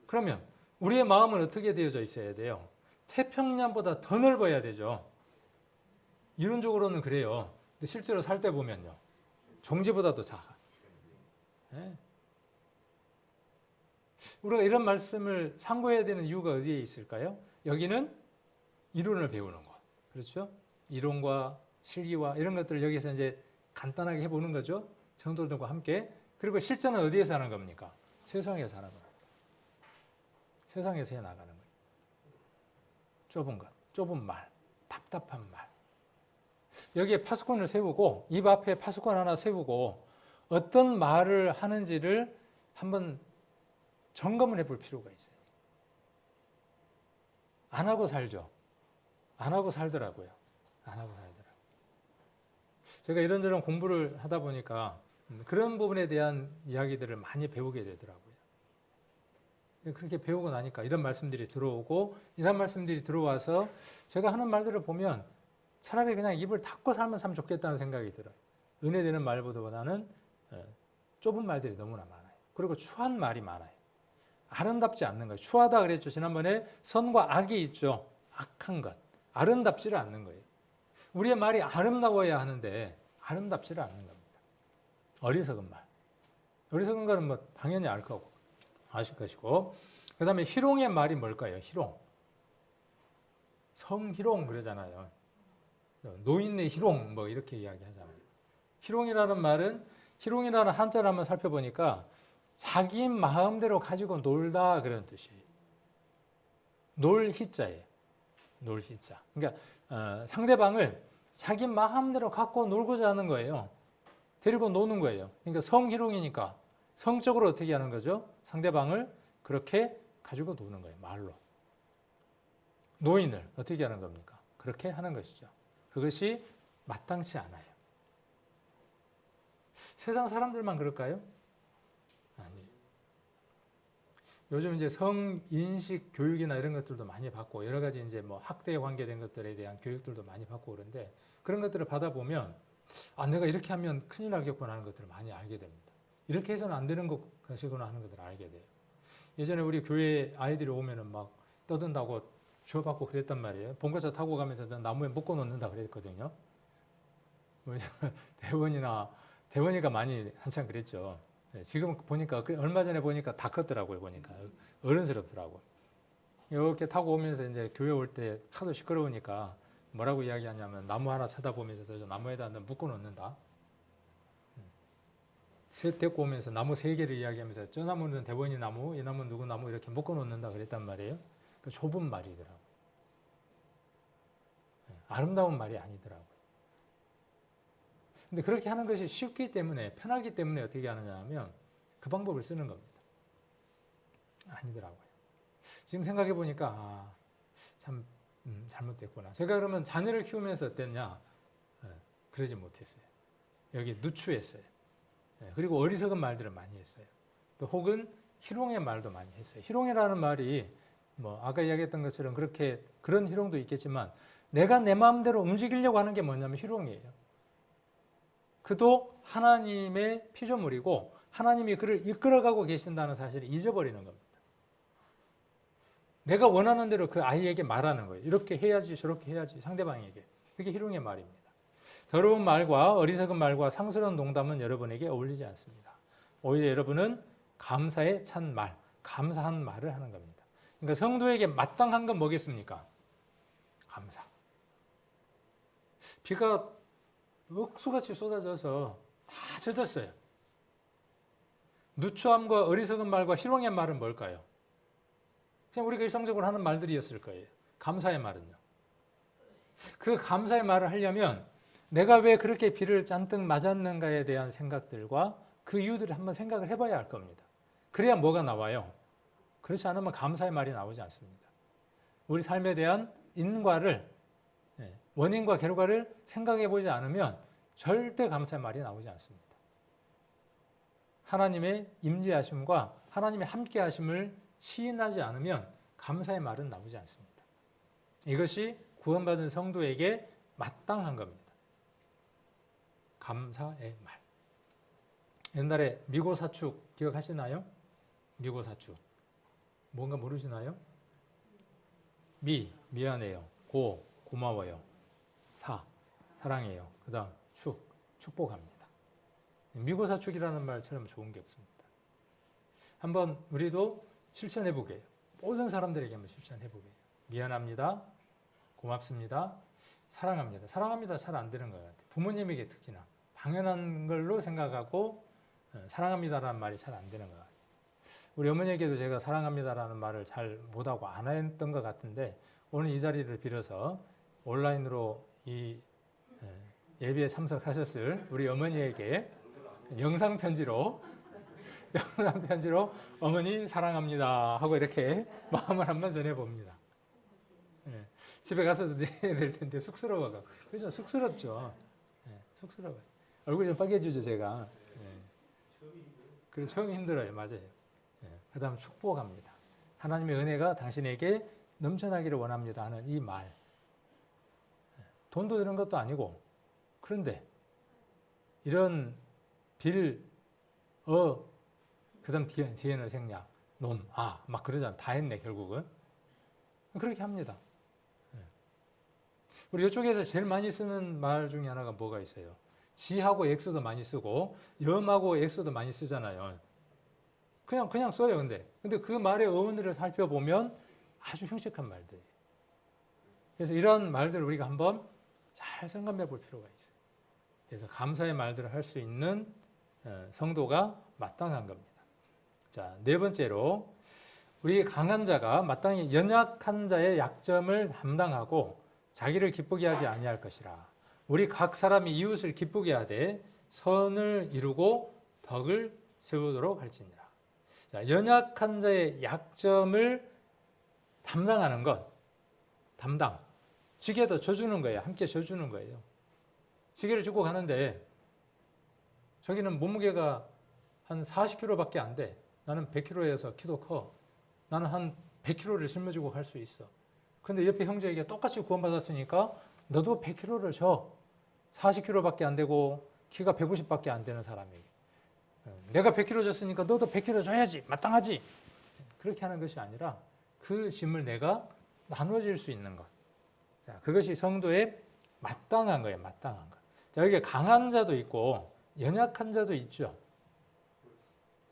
그러면 우리의 마음은 어떻게 되어져 있어야 돼요? 태평양보다 더 넓어야 되죠. 이론적으로는 그래요. 근데 실제로 살 때 보면요. 종지보다도 작아. 네. 우리가 이런 말씀을 상고해야 되는 이유가 어디에 있을까요? 여기는 이론을 배우는 것. 그렇죠? 이론과 실기와 이런 것들을 여기서 이제 간단하게 해보는 거죠. 성도들과 함께. 그리고 실전은 어디에서 하는 겁니까? 세상에서 하는 겁니다. 세상에서 해 나가는 거예요. 좁은 것, 좁은 말, 답답한 말. 여기에 파수꾼을 세우고 입 앞에 파수꾼 하나 세우고 어떤 말을 하는지를 한번 점검을 해볼 필요가 있어요. 안 하고 살죠. 안 하고 살더라고요. 안 하고 살더라고요. 제가 이런저런 공부를 하다 보니까 그런 부분에 대한 이야기들을 많이 배우게 되더라고요. 그렇게 배우고 나니까 이런 말씀들이 들어오고 이런 말씀들이 들어와서 제가 하는 말들을 보면 차라리 그냥 입을 닫고 살면 참 좋겠다는 생각이 들어요. 은혜되는 말보다는 좁은 말들이 너무나 많아요. 그리고 추한 말이 많아요. 아름답지 않는 거예요. 추하다 그랬죠. 지난번에 선과 악이 있죠. 악한 것. 아름답지를 않는 거예요. 우리의 말이 아름다워야 하는데 아름답지를 않는 겁니다. 어리석은 말. 어리석은 거는 뭐 당연히 알 거고 아실 것이고 그 다음에 희롱의 말이 뭘까요? 희롱. 성희롱 그러잖아요. 노인네 희롱 뭐 이렇게 이야기하잖아요. 희롱이라는 말은 희롱이라는 한자를 한번 살펴보니까 자기 마음대로 가지고 놀다 그런 뜻이에요. 놀 희자예요. 놀 희자. 그러니까 상대방을 자기 마음대로 갖고 놀고자 하는 거예요. 데리고 노는 거예요. 그러니까 성희롱이니까 성적으로 어떻게 하는 거죠? 상대방을 그렇게 가지고 노는 거예요. 말로. 노인을 어떻게 하는 겁니까? 그렇게 하는 것이죠. 그것이 마땅치 않아요. 세상 사람들만 그럴까요? 아니에요. 요즘 이제 성인식 교육이나 이런 것들도 많이 받고 여러 가지 이제 뭐 학대에 관계된 것들에 대한 교육들도 많이 받고 그런데 그런 것들을 받아보면 아, 내가 이렇게 하면 큰일 나겠구나 하는 것들을 많이 알게 됩니다. 이렇게 해서는 안 되는 것이구나 하는 것들을 알게 돼요. 예전에 우리 교회 아이들이 오면은 막 떠든다고 주워받고 그랬단 말이에요. 본가차 타고 가면서 나무에 묶어 놓는다 그랬거든요. 대원이가 많이 한참 그랬죠. 지금 보니까 얼마 전에 보니까 다 컸더라고요. 보니까 어른스럽더라고요. 이렇게 타고 오면서 이제 교회 올 때 하도 시끄러우니까 뭐라고 이야기하냐면 나무 하나 쳐다보면서 저 나무에다 묶어 놓는다. 새 데리고 오면서 나무 3개를 이야기하면서 저 나무는 대원이 나무, 이 나무는 누구 나무 이렇게 묶어 놓는다 그랬단 말이에요. 그 좁은 말이더라고요. 아름다운 말이 아니더라고요. 근데 그렇게 하는 것이 쉽기 때문에 편하기 때문에 어떻게 하느냐 하면 그 방법을 쓰는 겁니다. 아니더라고요. 지금 생각해 보니까 참 잘못됐구나. 제가 그러면 자녀를 키우면서 어땠냐? 그러지 못했어요. 여기 누추했어요. 그리고 어리석은 말들을 많이 했어요. 또 혹은 희롱의 말도 많이 했어요. 희롱이라는 말이 뭐 아까 이야기했던 것처럼 그런 희롱도 있겠지만 내가 내 마음대로 움직이려고 하는 게 뭐냐면 희롱이에요. 그도 하나님의 피조물이고 하나님이 그를 이끌어가고 계신다는 사실을 잊어버리는 겁니다. 내가 원하는 대로 그 아이에게 말하는 거예요. 이렇게 해야지 저렇게 해야지 상대방에게. 그게 희롱의 말입니다. 더러운 말과 어리석은 말과 상스러운 농담은 여러분에게 어울리지 않습니다. 오히려 여러분은 감사에 찬 말, 감사한 말을 하는 겁니다. 그러니까 성도에게 마땅한 건 뭐겠습니까? 감사. 비가 억수같이 쏟아져서 다 젖었어요. 누추함과 어리석은 말과 희롱의 말은 뭘까요? 그냥 우리가 일상적으로 하는 말들이었을 거예요. 감사의 말은요. 그 감사의 말을 하려면 내가 왜 그렇게 비를 잔뜩 맞았는가에 대한 생각들과 그 이유들을 한번 생각을 해봐야 할 겁니다. 그래야 뭐가 나와요? 그렇지 않으면 감사의 말이 나오지 않습니다. 우리 삶에 대한 인과를, 원인과 결과를 생각해 보지 않으면 절대 감사의 말이 나오지 않습니다. 하나님의 임재하심과 하나님의 함께하심을 시인하지 않으면 감사의 말은 나오지 않습니다. 이것이 구원받은 성도에게 마땅한 겁니다. 감사의 말. 옛날에 미고사축 기억하시나요? 미고사축. 뭔가 모르시나요? 미안해요. 고마워요. 사랑해요. 그 다음 축복합니다. 미고사축이라는 말처럼 좋은 게 없습니다. 한번 우리도 실천해보게 해요. 모든 사람들에게 한번 실천해보게 해요. 미안합니다. 고맙습니다. 사랑합니다. 사랑합니다. 잘 안 되는 것 같아요. 부모님에게 특히나 당연한 걸로 생각하고 사랑합니다라는 말이 잘 안 되는 것 같아요. 우리 어머니에게도 제가 사랑합니다라는 말을 잘 못하고 안 했던 것 같은데 오늘 이 자리를 빌어서 온라인으로 이 예배에 참석하셨을 우리 어머니에게 영상편지로 어머니 사랑합니다 하고 이렇게 마음을 한번 전해봅니다. 예, 집에 가서도 내야 될 텐데 쑥스러워가. 그죠? 쑥스럽죠. 예, 쑥스러워요. 얼굴이 좀 빨개지죠 제가. 예. 그래서 처음 힘들어요. 맞아요. 예, 그 다음 축복합니다. 하나님의 은혜가 당신에게 넘쳐나기를 원합니다 하는 이 말. 예, 돈도 드는 것도 아니고 그런데 이런 빌, 그 다음 뒤에는 생략, 막 그러잖아. 다 했네 결국은. 그렇게 합니다. 우리 이쪽에서 제일 많이 쓰는 말 중에 하나가 뭐가 있어요? 지하고 엑소도 많이 쓰고 염하고 엑소도 많이 쓰잖아요. 그냥 써요. 근데 그 말의 어원들을 살펴보면 아주 형식한 말들이에요. 그래서 이런 말들을 우리가 한번 잘 생각해 볼 필요가 있어요. 그래서 감사의 말들을 할 수 있는 성도가 마땅한 겁니다. 자, 네 번째로 우리 강한 자가 마땅히 연약한 자의 약점을 담당하고 자기를 기쁘게 하지 아니할 것이라. 우리 각 사람이 이웃을 기쁘게 하되 선을 이루고 덕을 세우도록 할지니라. 자, 연약한 자의 약점을 담당하는 것, 담당. 지게도 져주는 거예요. 함께 져주는 거예요. 지게를 짚고 가는데 저기는 몸무게가 한 40kg밖에 안 돼. 나는 100kg에서 키도 커. 나는 한 100kg를 짊어지고 갈 수 있어. 근데 옆에 형제에게 똑같이 구원받았으니까 너도 100kg를 져. 40kg밖에 안 되고 키가 150밖에 안 되는 사람에게. 내가 100kg 졌으니까 너도 100kg 줘야지. 마땅하지. 그렇게 하는 것이 아니라 그 짐을 내가 나눠질 수 있는 것. 자, 그것이 성도의 마땅한 거예요. 마땅한 것. 자, 여기 강한 자도 있고 연약한 자도 있죠.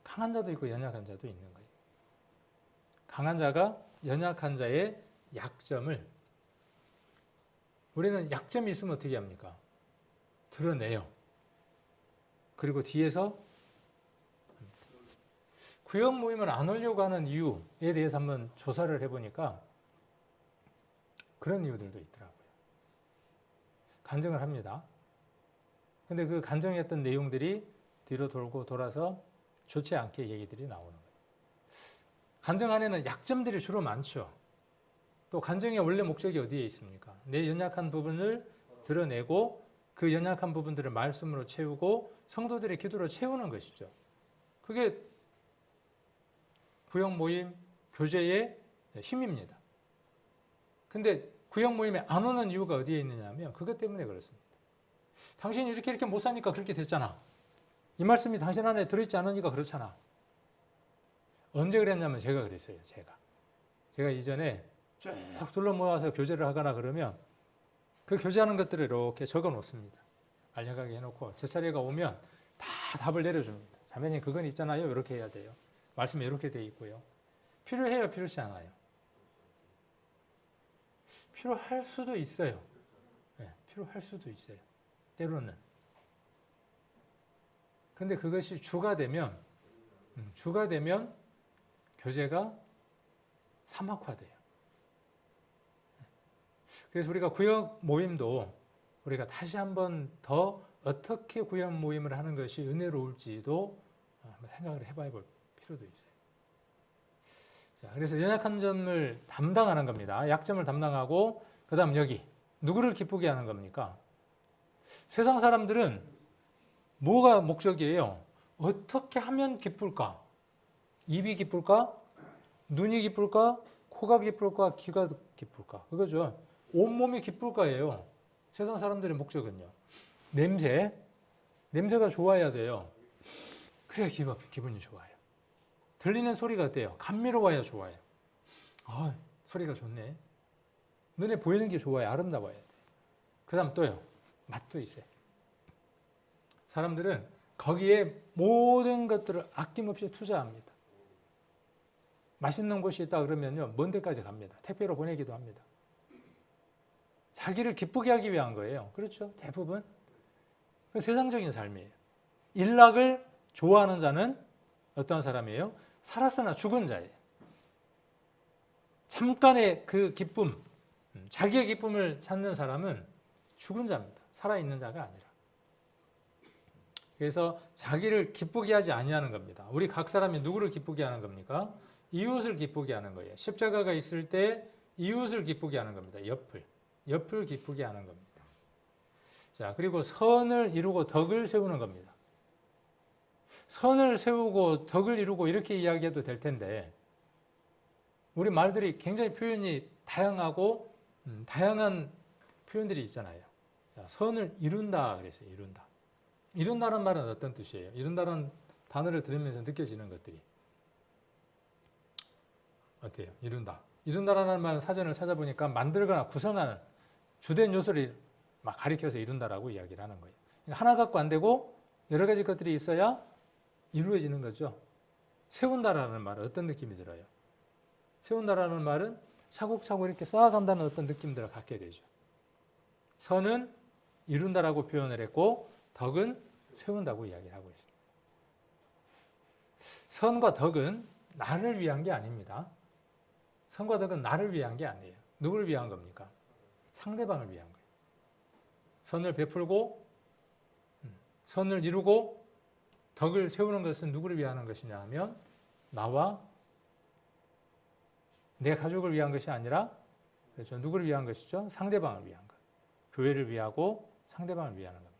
강한 자도 있고 연약한 자도 있는 거예요. 강한 자가 연약한 자의 약점을, 우리는 약점이 있으면 어떻게 합니까? 드러내요. 그리고 뒤에서 구역 모임을 안 하려고 하는 이유에 대해서 한번 조사를 해보니까 그런 이유들도 있더라고요. 간증을 합니다. 근데 그 간증했던 내용들이 뒤로 돌고 돌아서 좋지 않게 얘기들이 나오는 거예요. 간증 안에는 약점들이 주로 많죠. 또 간증의 원래 목적이 어디에 있습니까? 내 연약한 부분을 드러내고 그 연약한 부분들을 말씀으로 채우고 성도들의 기도로 채우는 것이죠. 그게 구역 모임, 교제의 힘입니다. 근데 구역 모임에 안 오는 이유가 어디에 있느냐 하면 그것 때문에 그렇습니다. 당신이 이렇게 못 사니까 그렇게 됐잖아. 이 말씀이 당신 안에 들어있지 않으니까 그렇잖아. 언제 그랬냐면 제가 그랬어요. 제가 이전에 쭉 둘러 모아서 교제를 하거나 그러면 그 교제하는 것들을 이렇게 적어 놓습니다. 알려가게 해놓고 제 차례가 오면 다 답을 내려줍니다. 자매님 그건 있잖아요. 이렇게 해야 돼요. 말씀에 이렇게 돼 있고요. 필요해요? 필요치 않아요? 필요할 수도 있어요. 네, 필요할 수도 있어요. 때로는. 근데 그것이 주가 되면 교제가 사막화돼요. 그래서 우리가 구역 모임도 우리가 다시 한번 더 어떻게 구역 모임을 하는 것이 은혜로울지도 한번 생각을 해봐야 볼 필요도 있어요. 자, 그래서 연약한 점을 담당하는 겁니다. 약점을 담당하고 그 다음 여기 누구를 기쁘게 하는 겁니까? 세상 사람들은 뭐가 목적이에요? 어떻게 하면 기쁠까? 입이 기쁠까? 눈이 기쁠까? 코가 기쁠까? 귀가 기쁠까? 그거죠. 온몸이 기쁠까예요. 세상 사람들의 목적은요. 냄새가 좋아야 돼요. 그래야 기분이 좋아요. 들리는 소리가 어때요? 감미로워야 좋아요. 소리가 좋네. 눈에 보이는 게 좋아요. 아름다워야 돼. 그 다음 또요. 맛도 있어요. 사람들은 거기에 모든 것들을 아낌없이 투자합니다. 맛있는 곳이 있다 그러면요, 먼 데까지 갑니다. 택배로 보내기도 합니다. 자기를 기쁘게 하기 위한 거예요. 그렇죠? 대부분. 세상적인 삶이에요. 일락을 좋아하는 자는 어떤 사람이에요? 살았으나 죽은 자예요. 잠깐의 그 기쁨, 자기의 기쁨을 찾는 사람은 죽은 자입니다. 살아있는 자가 아니라. 그래서 자기를 기쁘게 하지 아니하는 겁니다. 우리 각 사람이 누구를 기쁘게 하는 겁니까? 이웃을 기쁘게 하는 거예요. 십자가가 있을 때 이웃을 기쁘게 하는 겁니다. 옆을 기쁘게 하는 겁니다. 자, 그리고 선을 이루고 덕을 세우는 겁니다. 선을 세우고 덕을 이루고 이렇게 이야기해도 될 텐데 우리 말들이 굉장히 표현이 다양하고 다양한 표현들이 있잖아요. 자, 선을 이룬다 그랬어요. 이룬다. 이룬다는 말은 어떤 뜻이에요? 이룬다는 단어를 들으면서 느껴지는 것들이 어때요? 이룬다. 이룬다라는 말은 사전을 찾아보니까 만들거나 구성하는 주된 요소를 막 가리켜서 이룬다라고 이야기를 하는 거예요. 하나 갖고 안 되고 여러 가지 것들이 있어야 이루어지는 거죠. 세운다라는 말은 어떤 느낌이 들어요? 세운다라는 말은 차곡차곡 이렇게 쌓아간다는 어떤 느낌들을 갖게 되죠. 선은 이룬다라고 표현을 했고 덕은 세운다고 이야기를 하고 있습니다. 선과 덕은 나를 위한 게 아닙니다. 선과 덕은 나를 위한 게 아니에요. 누구를 위한 겁니까? 상대방을 위한 거예요. 선을 베풀고 선을 이루고 덕을 세우는 것은 누구를 위한 것이냐 하면 나와 내 가족을 위한 것이 아니라 그렇죠. 누구를 위한 것이죠? 상대방을 위한 것. 교회를 위하고 상대방을 위하는 겁니다.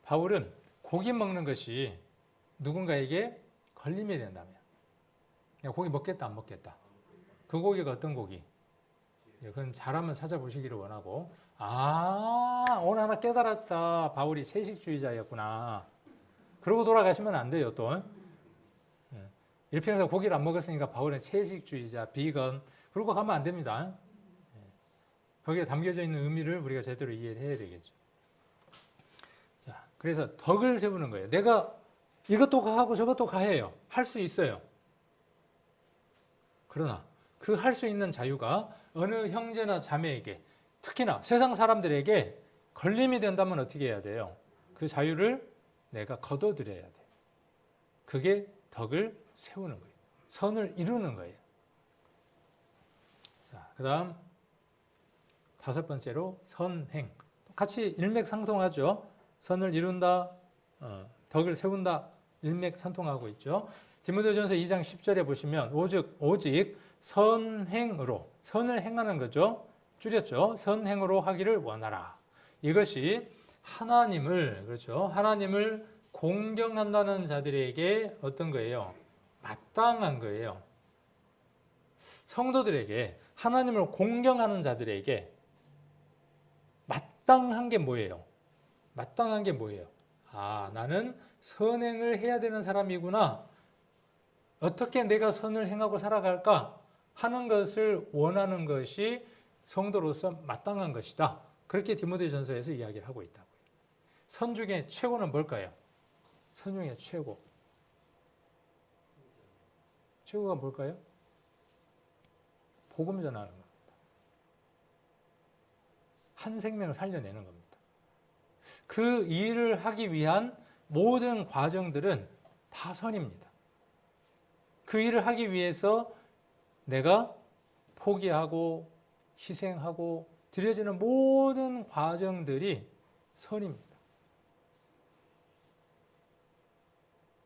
바울은 고기 먹는 것이 누군가에게 걸림이 된다면 야, 고기 먹겠다 안 먹겠다. 그 고기가 어떤 고기? 그건 잘 한번 찾아보시기를 원하고 오늘 하나 깨달았다. 바울이 채식주의자였구나. 그러고 돌아가시면 안 돼요. 또 일평생 고기를 안 먹었으니까 바울은 채식주의자, 비건 그러고 가면 안 됩니다. 거기에 담겨져 있는 의미를 우리가 제대로 이해를 해야 되겠죠. 자, 그래서 덕을 세우는 거예요. 내가 이것도 하고 저것도 가해요. 할 수 있어요. 그러나 그 할 수 있는 자유가 어느 형제나 자매에게 특히나 세상 사람들에게 걸림이 된다면 어떻게 해야 돼요? 그 자유를 내가 거둬들여야 돼. 그게 덕을 세우는 거예요. 선을 이루는 거예요. 자, 그다음 다섯 번째로 선행. 같이 일맥상통하죠. 선을 이룬다, 덕을 세운다 일맥상통하고 있죠. 디모데전서 2장 10절에 보시면 오직 선행으로 선을 행하는 거죠. 줄였죠. 선행으로 하기를 원하라. 이것이 하나님을 그렇죠. 하나님을 공경한다는 자들에게 어떤 거예요? 마땅한 거예요. 성도들에게 하나님을 공경하는 자들에게 마땅한 게 뭐예요? 마땅한 게 뭐예요? 나는 선행을 해야 되는 사람이구나. 어떻게 내가 선을 행하고 살아갈까 하는 것을 원하는 것이 성도로서 마땅한 것이다. 그렇게 디모데전서에서 이야기를 하고 있다고요. 선 중에 최고는 뭘까요? 선 중에 최고. 최고가 뭘까요? 복음 전하는 겁니다. 한 생명을 살려내는 겁니다. 그 일을 하기 위한 모든 과정들은 다 선입니다. 그 일을 하기 위해서 내가 포기하고 희생하고 드려지는 모든 과정들이 선입니다.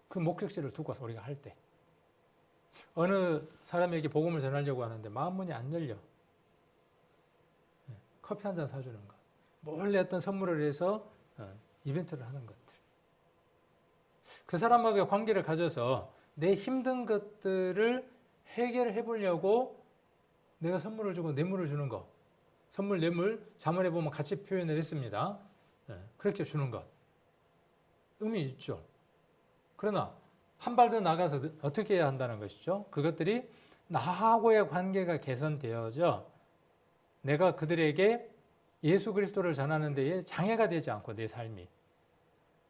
그 목적지를 두고서 우리가 할 때 어느 사람에게 복음을 전하려고 하는데 마음문이 안 열려. 커피 한 잔 사주는 것. 몰래 어떤 선물을 해서 이벤트를 하는 것들. 그 사람하고의 관계를 가져서 내 힘든 것들을 해결해 보려고 내가 선물을 주고 뇌물을 주는 것. 선물, 뇌물, 자문해 보면 같이 표현을 했습니다. 그렇게 주는 것. 의미 있죠. 그러나 한 발 더 나가서 어떻게 해야 한다는 것이죠. 그것들이 나하고의 관계가 개선되어져 내가 그들에게 예수 그리스도를 전하는 데에 장애가 되지 않고 내 삶이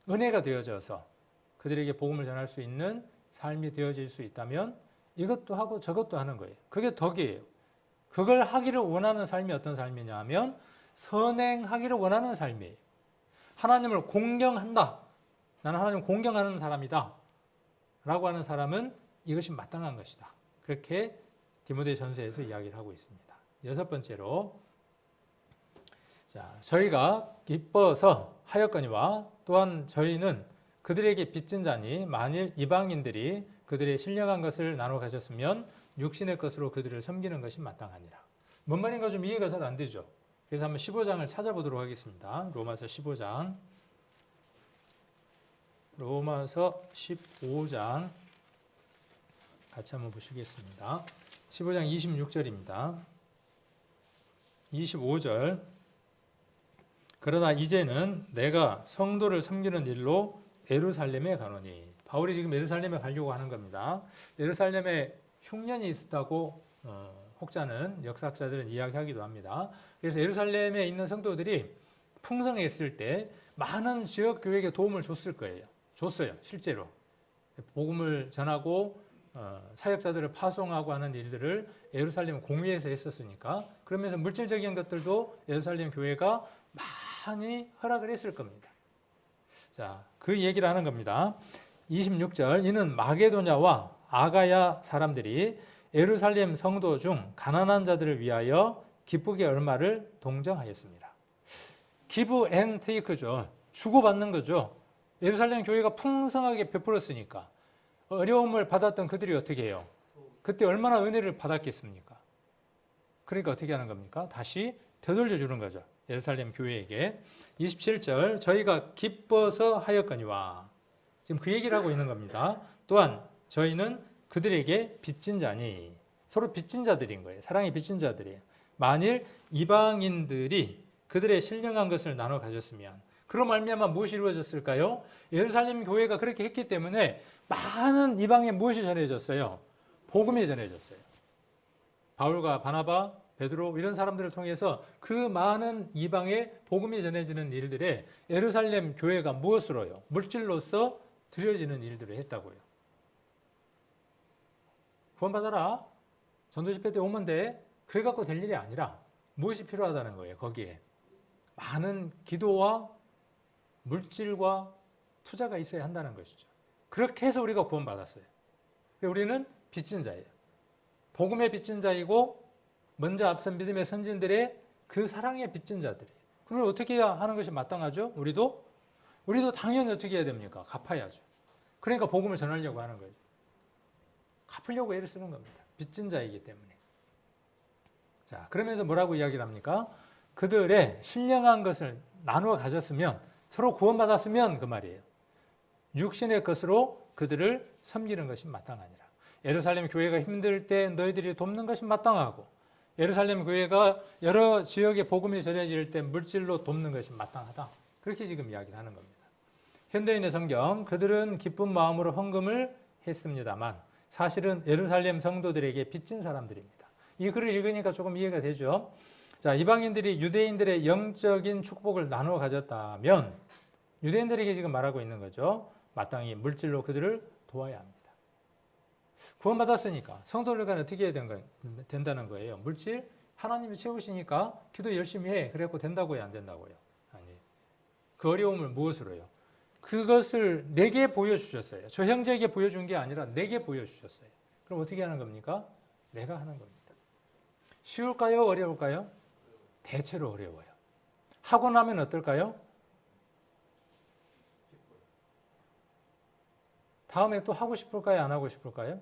은혜가 되어져서 그들에게 복음을 전할 수 있는 삶이 되어질 수 있다면 이것도 하고 저것도 하는 거예요. 그게 덕이에요. 그걸 하기를 원하는 삶이 어떤 삶이냐 하면 선행하기를 원하는 삶이에요. 하나님을 공경한다. 나는 하나님을 공경하는 사람이다. 라고 하는 사람은 이것이 마땅한 것이다. 그렇게 디모데 전서에서 이야기를 하고 있습니다. 여섯 번째로, 자, 저희가 기뻐서 하였거니와 또한 저희는 그들에게 빚진 자니 만일 이방인들이 그들의 신령한 것을 나눠 가졌으면 육신의 것으로 그들을 섬기는 것이 마땅하니라. 뭔 말인가 좀 이해가 잘 안 되죠. 그래서 한번 15장을 찾아보도록 하겠습니다. 로마서 15장. 로마서 15장 같이 한번 보시겠습니다. 15장 26절입니다. 25절. 그러나 이제는 내가 성도를 섬기는 일로 예루살렘에 가노니. 바울이 지금 예루살렘에 가려고 하는 겁니다. 예루살렘에 흉년이 있었다고 혹자는 역사학자들은 이야기하기도 합니다. 그래서 예루살렘에 있는 성도들이 풍성했을 때 많은 지역 교회에게 도움을 줬을 거예요. 줬어요, 실제로. 복음을 전하고 사역자들을 파송하고 하는 일들을 예루살렘 공회에서 했었으니까, 그러면서 물질적인 것들도 예루살렘 교회가 많이 허락을 했을 겁니다. 자, 그 얘기를 하는 겁니다. 26절, 이는 마게도냐와 아가야 사람들이 예루살렘 성도 중 가난한 자들을 위하여 기쁘게 얼마를 동정하였습니다. 기브 앤 테이크죠. 주고받는 거죠. 예루살렘 교회가 풍성하게 베풀었으니까 어려움을 받았던 그들이 어떻게 해요? 그때 얼마나 은혜를 받았겠습니까? 그러니까 어떻게 하는 겁니까? 다시 되돌려 주는 거죠. 예루살렘 교회에게. 27절, 저희가 기뻐서 하였거니와. 지금 그 얘기를 하고 있는 겁니다. 또한 저희는 그들에게 빚진 자니. 서로 빚진 자들인 거예요. 사랑의 빚진 자들이에요. 만일 이방인들이 그들의 신령한 것을 나눠 가졌으면, 그로 말미암아 무엇이 이루어졌을까요? 예루살렘 교회가 그렇게 했기 때문에 많은 이방에 무엇이 전해졌어요? 복음이 전해졌어요. 바울과 바나바, 베드로 이런 사람들을 통해서 그 많은 이방에 복음이 전해지는 일들에 예루살렘 교회가 무엇으로요? 물질로서 드려지는 일들을 했다고요. 구원받아라. 전도집회 때 오면 돼. 그래갖고 될 일이 아니라 무엇이 필요하다는 거예요. 거기에 많은 기도와 물질과 투자가 있어야 한다는 것이죠. 그렇게 해서 우리가 구원받았어요. 우리는 빚진 자예요. 복음의 빚진 자이고 먼저 앞선 믿음의 선진들의 그 사랑의 빚진 자들이에요. 그걸 어떻게 하는 것이 마땅하죠? 우리도 당연히 어떻게 해야 됩니까? 갚아야죠. 그러니까 복음을 전하려고 하는 거예요. 갚으려고 애를 쓰는 겁니다. 빚진 자이기 때문에. 자, 그러면서 뭐라고 이야기를 합니까? 그들의 신령한 것을 나누어 가졌으면, 서로 구원받았으면 그 말이에요. 육신의 것으로 그들을 섬기는 것이 마땅하니라. 예루살렘 교회가 힘들 때 너희들이 돕는 것이 마땅하고, 예루살렘 교회가 여러 지역에 복음이 전해질 때 물질로 돕는 것이 마땅하다. 그렇게 지금 이야기를 하는 겁니다. 현대인의 성경, 그들은 기쁜 마음으로 헌금을 했습니다만 사실은 예루살렘 성도들에게 빚진 사람들입니다. 이 글을 읽으니까 조금 이해가 되죠. 자, 이방인들이 유대인들의 영적인 축복을 나누어 가졌다면 유대인들에게 지금 말하고 있는 거죠. 마땅히 물질로 그들을 도와야 합니다. 구원받았으니까 성도들 간에 어떻게 해야 된다는 거예요? 물질? 하나님이 채우시니까 기도 열심히 해. 그래갖고 된다고요? 안 된다고요? 아니, 그 어려움을 무엇으로요? 그것을 내게 보여주셨어요. 저 형제에게 보여준 게 아니라 내게 보여주셨어요. 그럼 어떻게 하는 겁니까? 내가 하는 겁니다. 쉬울까요? 어려울까요? 대체로 어려워요. 하고 나면 어떨까요? 다음에 또 하고 싶을까요? 안 하고 싶을까요?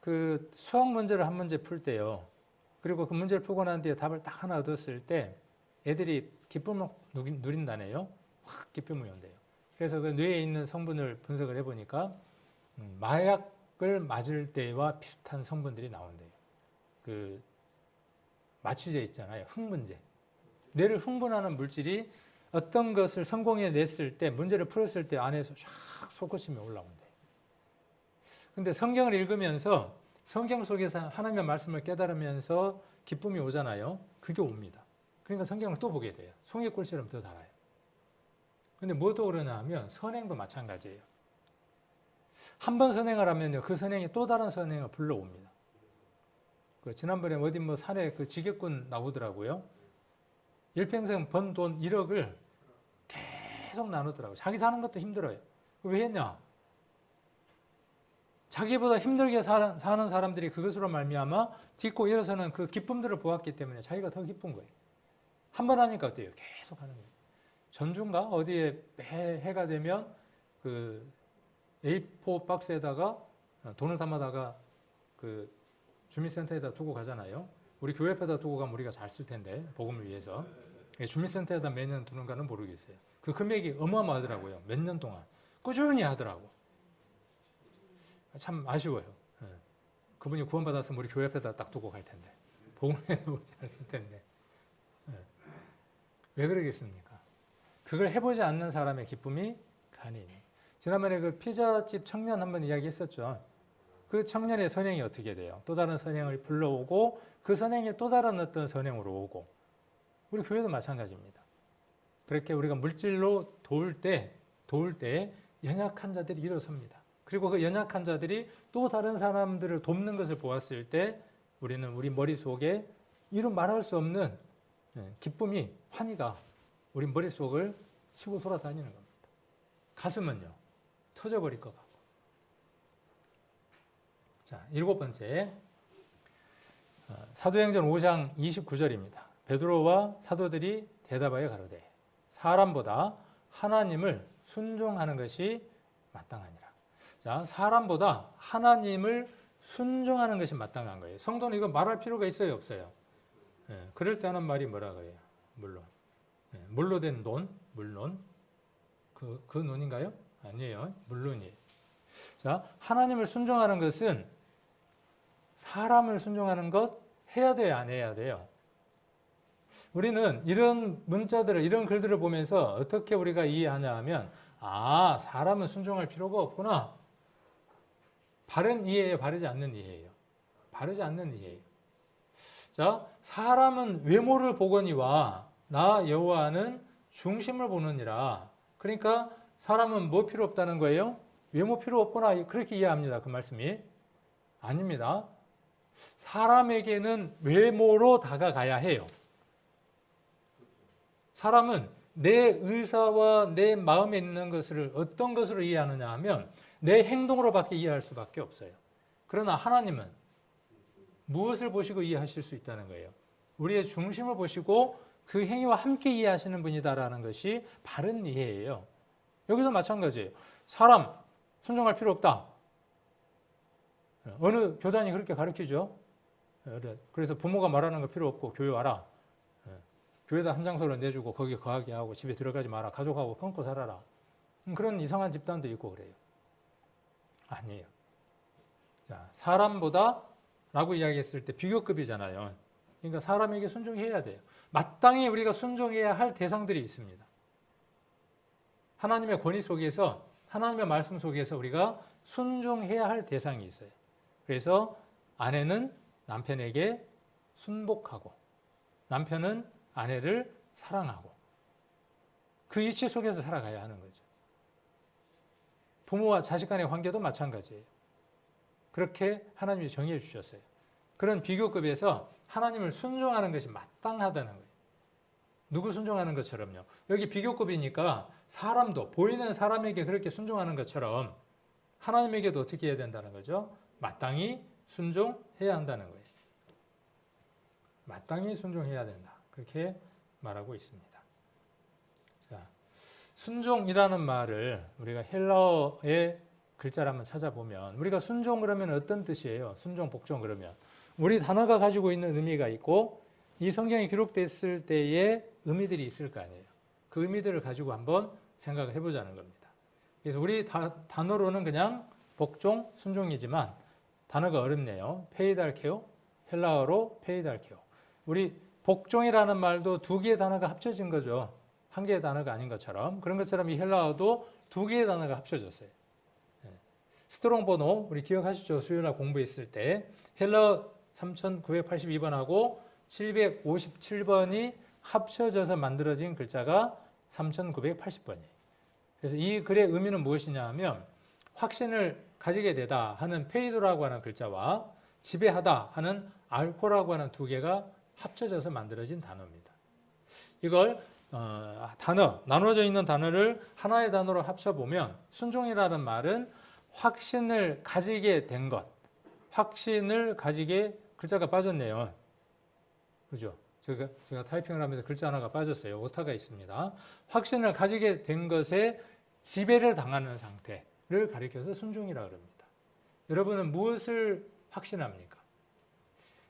그 수학 문제를 한 문제 풀 때요. 그리고 그 문제를 풀고 난 뒤에 답을 딱 하나 얻었을 때 애들이 기쁨을 누린다네요. 확 기쁨이 온대요. 그래서 그 뇌에 있는 성분을 분석을 해보니까 마약을 맞을 때와 비슷한 성분들이 나온대요. 그 마취제 있잖아요. 흥분제. 뇌를 흥분하는 물질이 어떤 것을 성공해냈을 때, 문제를 풀었을 때 안에서 쫙 솟구침이 올라온대요. 근데 성경을 읽으면서 성경 속에서 하나님의 말씀을 깨달으면서 기쁨이 오잖아요. 그게 옵니다. 그러니까 성경을 또 보게 돼요. 송이꿀처럼 더 달아요. 근데 뭐도 그러냐 하면 선행도 마찬가지예요. 한 번 선행을 하면요, 그 선행이 또 다른 선행을 불러옵니다. 지난번에 어디 뭐 산에 그 지게꾼 나오더라고요. 일평생 번 돈 1억을 계속 나누더라고요. 자기 사는 것도 힘들어요. 왜 했냐? 자기보다 힘들게 사는 사람들이 그것으로 말미암아 딛고 일어서는 그 기쁨들을 보았기 때문에 자기가 더 기쁜 거예요. 한 번 하니까 어때요? 계속 하는 거예요. 전주인가 어디에 매 해가 되면 그 A4 박스에다가 돈을 담아다가 그 주민센터에다 두고 가잖아요. 우리 교회 앞에다 두고 가면 우리가 잘 쓸 텐데 복음을 위해서. 주민센터에다 매년 두는가는 모르겠어요. 그 금액이 어마어마하더라고요. 몇 년 동안 꾸준히 하더라고. 참 아쉬워요. 그분이 구원받았으면 우리 교회 앞에다 딱 두고 갈 텐데 복음에 잘 쓸 텐데. 왜 그러겠습니까? 그걸 해보지 않는 사람의 기쁨이 간이니. 지난번에 그 피자집 청년 한번 이야기했었죠. 그 청년의 선행이 어떻게 돼요? 또 다른 선행을 불러오고 그 선행이 또 다른 어떤 선행으로 오고. 우리 교회도 마찬가지입니다. 그렇게 우리가 물질로 도울 때 연약한 자들이 일어섭니다. 그리고 그 연약한 자들이 또 다른 사람들을 돕는 것을 보았을 때 우리는 우리 머릿속에 이루 말할 수 없는 기쁨이, 환희가 우리 머릿속을 치고 돌아다니는 겁니다. 가슴은요, 터져버릴 것 같고. 자, 7번째. 사도행전 5장 29절입니다. 베드로와 사도들이 대답하여 가로되 사람보다 하나님을 순종하는 것이 마땅하니라. 자, 사람보다 하나님을 순종하는 것이 마땅한 거예요. 성도는 이거 말할 필요가 있어요, 없어요? 그럴 때 하는 말이 뭐라 그래요? 물론. 물로 된 논, 물론. 그 논인가요? 아니에요. 물론이에요. 자, 하나님을 순종하는 것은 사람을 순종하는 것 해야 돼요, 안 해야 돼요? 우리는 이런 문자들을, 이런 글들을 보면서 어떻게 우리가 이해하냐 하면, 아, 사람은 순종할 필요가 없구나. 바른 이해예요, 바르지 않는 이해예요? 바르지 않는 이해예요. 자, 사람은 외모를 보거니와 나 여호와는 중심을 보느니라. 그러니까 사람은 뭐 필요 없다는 거예요? 외모 필요 없구나. 그렇게 이해합니다. 그 말씀이. 아닙니다. 사람에게는 외모로 다가가야 해요. 사람은 내 의사와 내 마음에 있는 것을 어떤 것으로 이해하느냐 하면 내 행동으로밖에 이해할 수밖에 없어요. 그러나 하나님은 무엇을 보시고 이해하실 수 있다는 거예요? 우리의 중심을 보시고 그 행위와 함께 이해하시는 분이다라는 것이 바른 이해예요. 여기도 마찬가지예요. 사람 순종할 필요 없다. 어느 교단이 그렇게 가르치죠. 그래서 부모가 말하는 거 필요 없고 교회 와라. 교회에다 한 장소를 내주고 거기 거하게 하고 집에 들어가지 마라. 가족하고 끊고 살아라. 그런 이상한 집단도 있고 그래요. 아니에요. 자, 사람보다 라고 이야기했을 때 비교급이잖아요. 그러니까 사람에게 순종해야 돼요. 마땅히 우리가 순종해야 할 대상들이 있습니다. 하나님의 권위 속에서, 하나님의 말씀 속에서 우리가 순종해야 할 대상이 있어요. 그래서 아내는 남편에게 순복하고 남편은 아내를 사랑하고 그 이치 속에서 살아가야 하는 거죠. 부모와 자식 간의 관계도 마찬가지예요. 그렇게 하나님이 정해 주셨어요. 그런 비교급에서 하나님을 순종하는 것이 마땅하다는 거예요. 누구 순종하는 것처럼요. 여기 비교급이니까 사람도, 보이는 사람에게 그렇게 순종하는 것처럼 하나님에게도 어떻게 해야 된다는 거죠? 마땅히 순종해야 한다는 거예요. 마땅히 순종해야 된다. 그렇게 말하고 있습니다. 자, 순종이라는 말을 우리가 헬라어의 글자를 한번 찾아보면 우리가 순종 그러면 어떤 뜻이에요? 순종, 복종 그러면 우리 단어가 가지고 있는 의미가 있고 이 성경이 기록됐을 때의 의미들이 있을 거 아니에요. 그 의미들을 가지고 한번 생각을 해보자는 겁니다. 그래서 우리 단어로는 그냥 복종, 순종이지만 단어가 어렵네요. 페이달케오, 헬라어로 페이달케오. 우리 복종이라는 말도 두 개의 단어가 합쳐진 거죠. 한 개의 단어가 아닌 것처럼. 그런 것처럼 이 헬라어도 두 개의 단어가 합쳐졌어요. 스트롱 번호 우리 기억하시죠? 수요일날 공부했을 때 헬라어 3982번하고 757번이 합쳐져서 만들어진 글자가 3980번이에요. 그래서 이 글의 의미는 무엇이냐 하면 확신을 가지게 되다 하는 페이도라고 하는 글자와 지배하다 하는 알코라고 하는 두 개가 합쳐져서 만들어진 단어입니다. 이걸 단어, 나눠져 있는 단어를 하나의 단어로 합쳐보면 순종이라는 말은 확신을 가지게 된 것, 확신을 가지게 글자가 빠졌네요. 그죠? 제가 타이핑을 하면서 글자 하나가 빠졌어요. 오타가 있습니다. 확신을 가지게 된 것에 지배를 당하는 상태를 가리켜서 순종이라고 합니다. 여러분은 무엇을 확신합니까?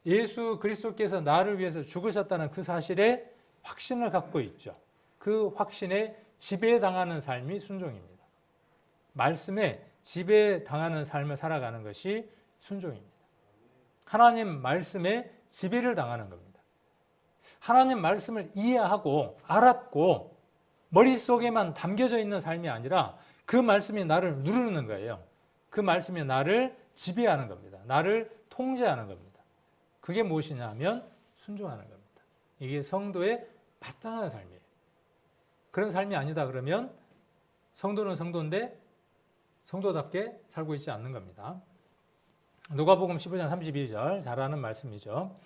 예수 그리스도께서 나를 위해서 죽으셨다는 그 사실에 확신을 갖고 있죠. 그 확신에 지배당하는 삶이 순종입니다. 말씀에 지배당하는 삶을 살아가는 것이 순종입니다. 하나님 말씀에 지배를 당하는 겁니다. 하나님 말씀을 이해하고 알았고 머릿속에만 담겨져 있는 삶이 아니라 그 말씀이 나를 누르는 거예요. 그 말씀이 나를 지배하는 겁니다. 나를 통제하는 겁니다. 그게 무엇이냐 하면 순종하는 겁니다. 이게 성도의 마땅한 삶이에요. 그런 삶이 아니다 그러면 성도는 성도인데 성도답게 살고 있지 않는 겁니다. 누가복음 15장 32절 잘 아는 말씀이죠.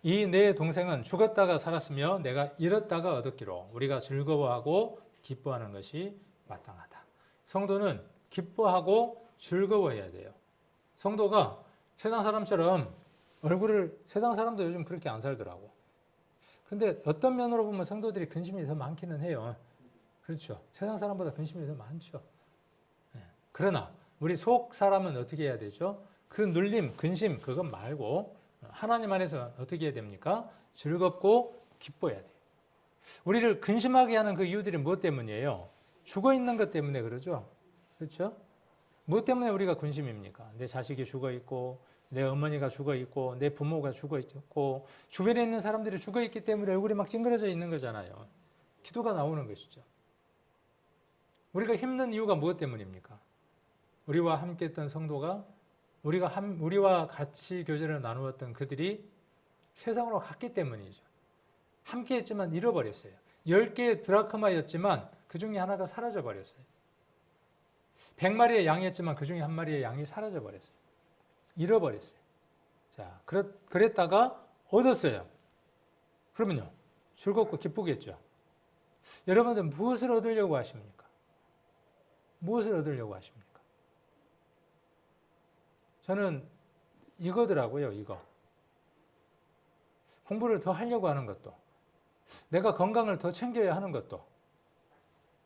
이 내 동생은 죽었다가 살았으며 내가 잃었다가 얻었기로 우리가 즐거워하고 기뻐하는 것이 마땅하다. 성도는 기뻐하고 즐거워해야 돼요. 성도가 세상 사람처럼 세상 사람도 요즘 그렇게 안 살더라고. 근데 어떤 면으로 보면 성도들이 근심이 더 많기는 해요. 그렇죠. 세상 사람보다 근심이 더 많죠. 그러나 우리 속 사람은 어떻게 해야 되죠? 그 눌림, 근심 그것 말고 하나님 안에서 어떻게 해야 됩니까? 즐겁고 기뻐해야 돼요. 우리를 근심하게 하는 그 이유들이 무엇 때문이에요? 죽어 있는 것 때문에 그러죠. 그렇죠? 무엇 때문에 우리가 근심입니까? 내 자식이 죽어 있고 내 어머니가 죽어 있고 내 부모가 죽어 있고 주변에 있는 사람들이 죽어 있기 때문에 얼굴이 막 찡그려져 있는 거잖아요. 기도가 나오는 것이죠. 우리가 힘든 이유가 무엇 때문입니까? 우리와 함께 했던 성도가 우리와 같이 교제를 나누었던 그들이 세상으로 갔기 때문이죠. 함께 했지만 잃어버렸어요. 10개의 드라크마였지만 그 중에 하나가 사라져버렸어요. 100마리의 양이었지만 그 중에 한 마리의 양이 사라져버렸어요. 잃어버렸어요. 자, 그랬다가 얻었어요. 그러면요, 즐겁고 기쁘겠죠. 여러분들 무엇을 얻으려고 하십니까? 무엇을 얻으려고 하십니까? 저는 이거더라고요, 이거. 공부를 더 하려고 하는 것도, 내가 건강을 더 챙겨야 하는 것도,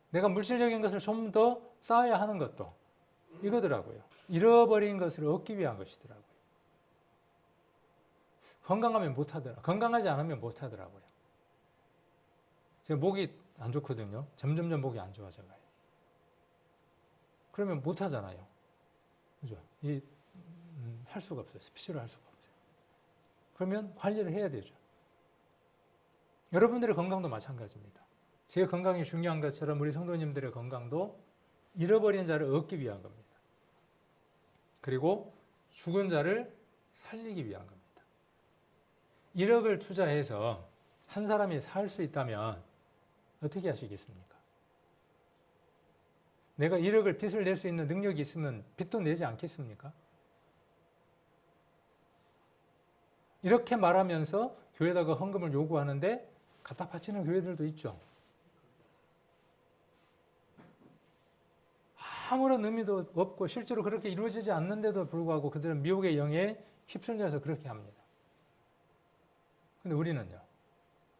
내가 물질적인 것을 좀 더 쌓아야 하는 것도 이거더라고요. 잃어버린 것을 얻기 위한 것이더라고요. 건강하면 못하더라고요. 건강하지 않으면 못하더라고요. 제가 목이 안 좋거든요. 점점점 목이 안 좋아져가요. 그러면 못하잖아요. 그죠? 할 수가 없어요. 스피치를 할 수가 없어요. 그러면 관리를 해야 되죠. 여러분들의 건강도 마찬가지입니다. 제 건강이 중요한 것처럼 우리 성도님들의 건강도 잃어버린 자를 얻기 위한 겁니다. 그리고 죽은 자를 살리기 위한 겁니다. 1억을 투자해서 한 사람이 살 수 있다면 어떻게 하시겠습니까? 내가 1억을 빚을 낼 수 있는 능력이 있으면 빚도 내지 않겠습니까? 이렇게 말하면서 교회에다가 헌금을 요구하는데 갖다 바치는 교회들도 있죠. 아무런 의미도 없고 실제로 그렇게 이루어지지 않는데도 불구하고 그들은 미혹의 영에 휩쓸려서 그렇게 합니다. 근데 우리는요,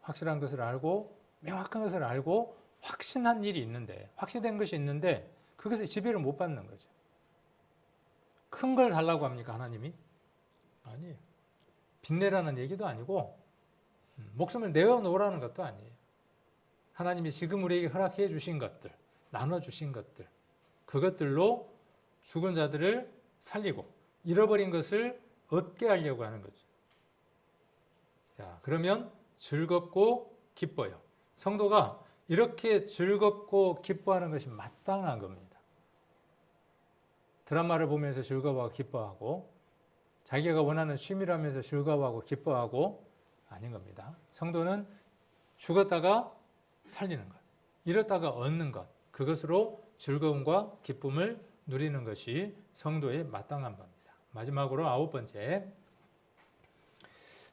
확실한 것을 알고 명확한 것을 알고 확신한 일이 있는데, 확신된 것이 있는데 그것에 지배를 못 받는 거죠. 큰 걸 달라고 합니까, 하나님이? 아니에요. 빚내라는 얘기도 아니고 목숨을 내어놓으라는 것도 아니에요. 하나님이 지금 우리에게 허락해 주신 것들, 나눠주신 것들, 그것들로 죽은 자들을 살리고 잃어버린 것을 얻게 하려고 하는 거죠. 자, 그러면 즐겁고 기뻐요. 성도가 이렇게 즐겁고 기뻐하는 것이 마땅한 겁니다. 드라마를 보면서 즐거워하고 기뻐하고 자기가 원하는 취미를 하면서 즐거워하고 기뻐하고 아닌 겁니다. 성도는 죽었다가 살리는 것, 잃었다가 얻는 것, 그것으로 즐거움과 기쁨을 누리는 것이 성도의 마땅한 바입니다. 마지막으로 9번째,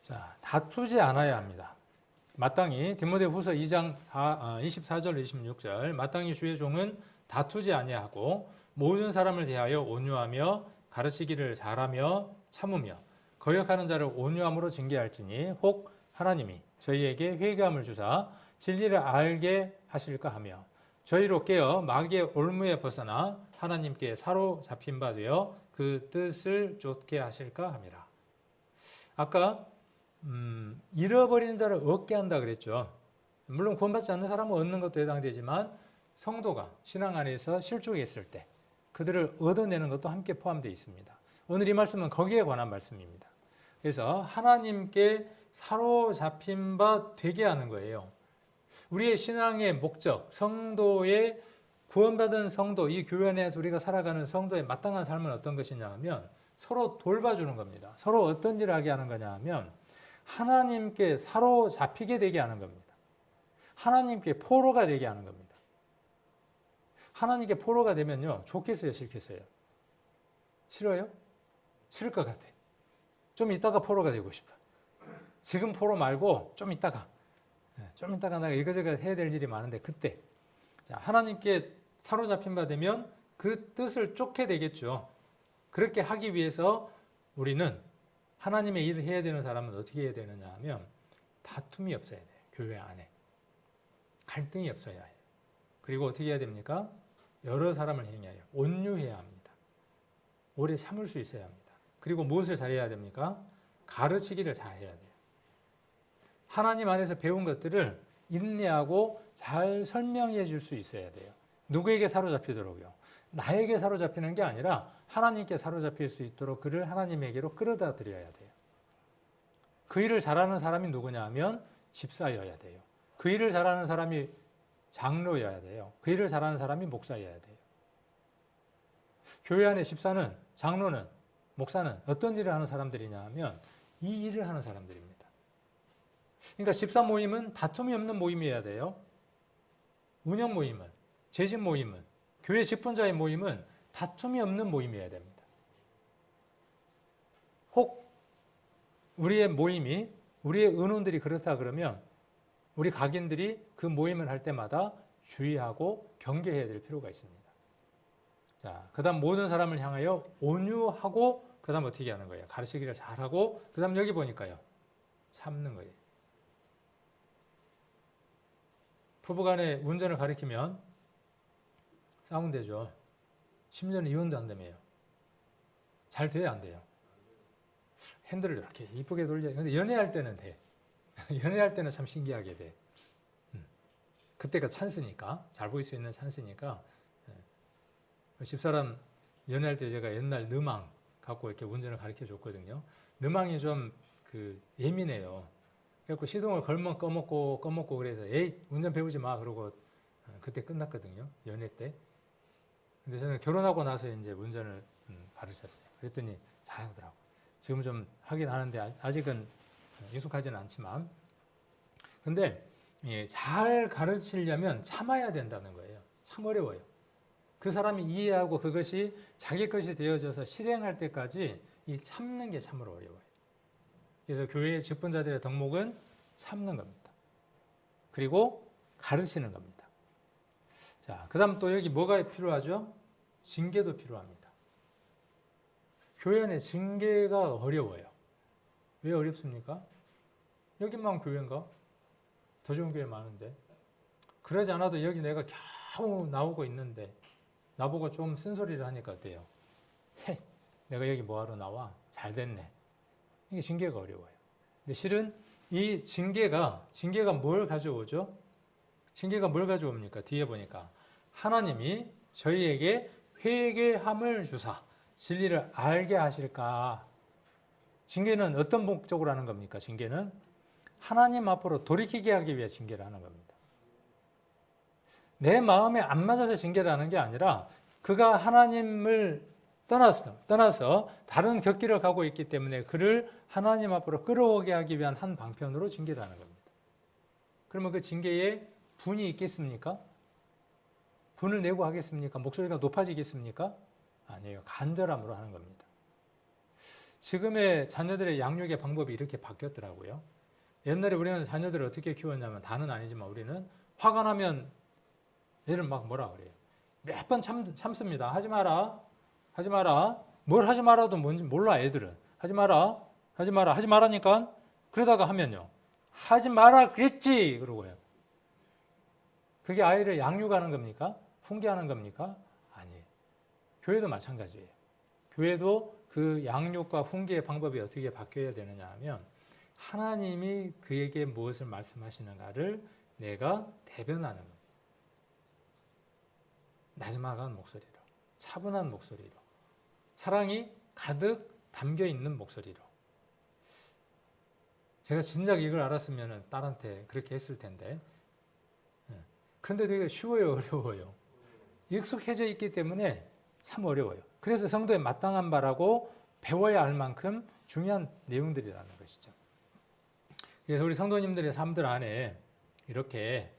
자, 다투지 않아야 합니다. 마땅히 디모데후서 2장 24절 26절 마땅히 주의 종은 다투지 아니하고 모든 사람을 대하여 온유하며 가르치기를 잘하며 참으며 거역하는 자를 온유함으로 징계할지니 혹 하나님이 저희에게 회개함을 주사 진리를 알게 하실까 하며 저희로 깨어 마귀의 올무에 벗어나 하나님께 사로잡힌 바 되어 그 뜻을 쫓게 하실까 함이라. 아까 잃어버리는 자를 얻게 한다 그랬죠. 물론 구원받지 않는 사람은 얻는 것도 해당되지만 성도가 신앙 안에서 실족했을 때 그들을 얻어내는 것도 함께 포함되어 있습니다. 오늘 이 말씀은 거기에 관한 말씀입니다. 그래서 하나님께 사로잡힌 바 되게 하는 거예요. 우리의 신앙의 목적, 성도의 구원받은 성도, 이 교회 안에서 우리가 살아가는 성도의 마땅한 삶은 어떤 것이냐 하면 서로 돌봐주는 겁니다. 서로 어떤 일을 하게 하는 거냐 하면 하나님께 사로잡히게 되게 하는 겁니다. 하나님께 포로가 되게 하는 겁니다. 하나님께 포로가 되면요, 좋겠어요, 싫겠어요? 싫어요? 싫을 것 같아. 좀 이따가 포로가 되고 싶어. 지금 포로 말고 좀 이따가 내가 이거저거 해야 될 일이 많은데 그때. 자, 하나님께 사로잡힌 바 되면 그 뜻을 쫓게 되겠죠. 그렇게 하기 위해서 우리는 하나님의 일을 해야 되는 사람은 어떻게 해야 되느냐 하면 다툼이 없어야 돼요. 교회 안에. 갈등이 없어야 해요. 그리고 어떻게 해야 됩니까? 여러 사람을 행해야 해요. 온유해야 합니다. 오래 참을 수 있어야 합니다. 그리고 무엇을 잘해야 됩니까? 가르치기를 잘해야 돼요. 하나님 안에서 배운 것들을 인내하고 잘 설명해 줄 수 있어야 돼요. 누구에게 사로잡히도록요? 나에게 사로잡히는 게 아니라 하나님께 사로잡힐 수 있도록 그를 하나님에게로 끌어다 드려야 돼요. 그 일을 잘하는 사람이 누구냐 하면 집사여야 돼요. 그 일을 잘하는 사람이 장로여야 돼요. 그 일을 잘하는 사람이 목사여야 돼요. 교회 안에 집사는, 장로는, 목사는 어떤 일을 하는 사람들이냐 하면 이 일을 하는 사람들입니다. 그러니까 집사 모임은 다툼이 없는 모임이어야 돼요. 운영 모임은, 재직 모임은, 교회 직분자의 모임은 다툼이 없는 모임이어야 됩니다. 혹 우리의 모임이, 우리의 의논들이 그렇다 그러면 우리 각인들이 그 모임을 할 때마다 주의하고 경계해야 될 필요가 있습니다. 자, 그 다음 모든 사람을 향하여 온유하고 그 다음 어떻게 하는 거예요? 가르치기를 잘하고 그 다음 여기 보니까요. 참는 거예요. 부부간에 운전을 가리키면 싸우면 되죠. 심지어는 이혼도 한다며요. 잘 돼야 안 돼요. 핸들을 이렇게 이쁘게 돌려. 근데 연애할 때는 돼. 연애할 때는 참 신기하게 돼. 그때가 찬스니까, 잘 보일 수 있는 찬스니까. 집사람 연애할 때 제가 옛날 느망 갖고 이렇게 운전을 가르쳐 줬거든요. 느망이 좀 예민해요. 그래갖고 시동을 걸면 꺼먹고 그래서 에이 운전 배우지 마 그러고 그때 끝났거든요. 연애 때. 근데 저는 결혼하고 나서 이제 운전을 가르쳤어요. 그랬더니 잘하더라고. 지금 좀 하긴 하는데 아직은 익숙하지는 않지만. 근데 잘 가르치려면 참아야 된다는 거예요. 참 어려워요. 그 사람이 이해하고 그것이 자기 것이 되어져서 실행할 때까지 이 참는 게 참으로 어려워요. 그래서 교회의 직분자들의 덕목은 참는 겁니다. 그리고 가르치는 겁니다. 자, 그 다음 또 여기 뭐가 필요하죠? 징계도 필요합니다. 교회 안에 징계가 어려워요. 왜 어렵습니까? 여기만 교회인가? 더 좋은 교회 많은데. 그러지 않아도 여기 내가 겨우 나오고 있는데 나보고 좀 쓴소리를 하니까 어때요? 헤, 내가 여기 뭐하러 나와? 잘 됐네. 이게 징계가 어려워요. 근데 실은 이 징계가 뭘 가져오죠? 징계가 뭘 가져옵니까? 뒤에 보니까 하나님이 저희에게 회개함을 주사 진리를 알게 하실까? 징계는 어떤 목적으로 하는 겁니까? 징계는 하나님 앞으로 돌이키게 하기 위해 징계를 하는 겁니다. 내 마음에 안 맞아서 징계를 하는 게 아니라 그가 하나님을 떠나서 다른 곁길을 가고 있기 때문에 그를 하나님 앞으로 끌어오게 하기 위한 한 방편으로 징계를 하는 겁니다. 그러면 그 징계에 분이 있겠습니까? 분을 내고 하겠습니까? 목소리가 높아지겠습니까? 아니에요. 간절함으로 하는 겁니다. 지금의 자녀들의 양육의 방법이 이렇게 바뀌었더라고요. 옛날에 우리는 자녀들을 어떻게 키웠냐면, 다는 아니지만 우리는 화가 나면 얘를 막 뭐라 그래요. 몇 번 참습니다. 하지 마라. 하지 마라. 뭘 하지 마라도 뭔지 몰라, 애들은. 하지 마라. 하지 마라. 하지 마라니까. 그러다가 하면요. 하지 마라 그랬지. 그러고요. 그게 아이를 양육하는 겁니까? 훈계하는 겁니까? 아니에요. 교회도 마찬가지예요. 교회도 그 양육과 훈계의 방법이 어떻게 바뀌어야 되느냐 하면, 하나님이 그에게 무엇을 말씀하시는가를 내가 대변하는 겁니다. 나지막한 목소리로, 차분한 목소리로, 사랑이 가득 담겨 있는 목소리로. 제가 진작 이걸 알았으면 딸한테 그렇게 했을 텐데. 그런데 되게 쉬워요, 어려워요? 익숙해져 있기 때문에 참 어려워요. 그래서 성도의 마땅한 바라고 배워야 할 만큼 중요한 내용들이라는 것이죠. 그래서 우리 성도님들의 삶들 안에 이렇게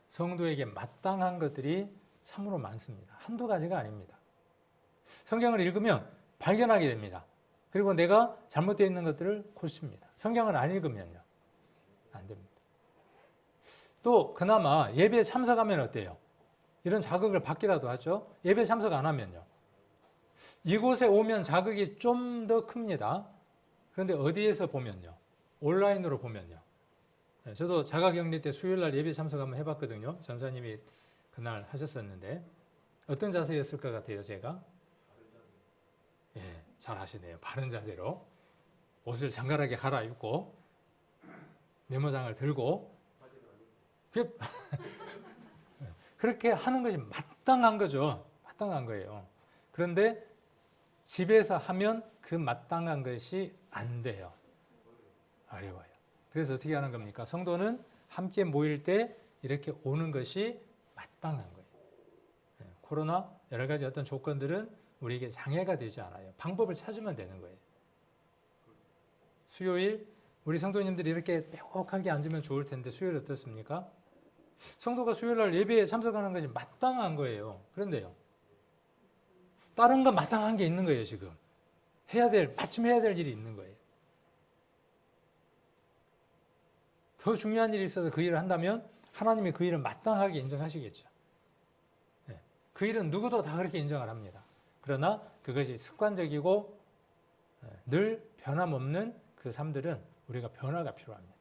성도에게 마땅한 것들이 참으로 많습니다. 한두 가지가 아닙니다. 성경을 읽으면 발견하게 됩니다. 그리고 내가 잘못되어 있는 것들을 고칩니다. 성경을 안 읽으면요, 안 됩니다. 또 그나마 예배에 참석하면 어때요? 이런 자극을 받기라도 하죠. 예배에 참석 안 하면요, 이곳에 오면 자극이 좀 더 큽니다. 그런데 어디에서 보면요, 온라인으로 보면요. 저도 자가격리 때 수요일날 예배 참석 한번 해봤거든요. 전사님이 그날 하셨었는데 어떤 자세였을 것 같아요, 제가? 예, 잘 하시네요. 바른 자세로 옷을 장갈하게 갈아입고 메모장을 들고 그렇게 하는 것이 마땅한 거죠. 마땅한 거예요. 그런데 집에서 하면 그 마땅한 것이 안 돼요. 어려워요. 그래서 어떻게 하는 겁니까? 성도는 함께 모일 때 이렇게 오는 것이 마땅한 거예요. 코로나 여러 가지 어떤 조건들은 우리에게 장애가 되지 않아요. 방법을 찾으면 되는 거예요. 수요일 우리 성도님들이 이렇게 빼곡하게 앉으면 좋을 텐데 수요일 어떻습니까? 성도가 수요일날 예배에 참석하는 것이 마땅한 거예요. 그런데요, 다른 건 마땅한 게 있는 거예요. 지금 마침 해야 될 일이 있는 거예요. 더 중요한 일이 있어서 그 일을 한다면 하나님이 그 일을 마땅하게 인정하시겠죠. 그 일은 누구도 다 그렇게 인정을 합니다. 그러나 그것이 습관적이고 늘 변함없는 그 삶들은 우리가 변화가 필요합니다.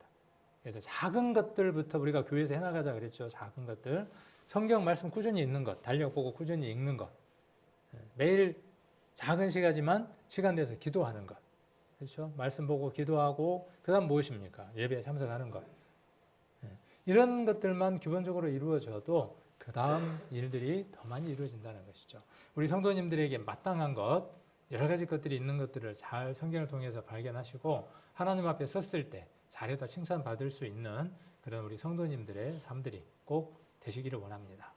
그래서 작은 것들부터 우리가 교회에서 해나가자 그랬죠. 작은 것들. 성경 말씀 꾸준히 읽는 것, 달력 보고 꾸준히 읽는 것. 매일 작은 시간이지만 시간 내서 기도하는 것. 그렇죠? 말씀 보고 기도하고 그다음 무엇입니까? 예배에 참석하는 것. 이런 것들만 기본적으로 이루어져도 그 다음 일들이 더 많이 이루어진다는 것이죠. 우리 성도님들에게 마땅한 것, 여러 가지 것들이 있는 것들을 잘 성경을 통해서 발견하시고 하나님 앞에 섰을 때 잘해다 칭찬받을 수 있는 그런 우리 성도님들의 삶들이 꼭 되시기를 원합니다.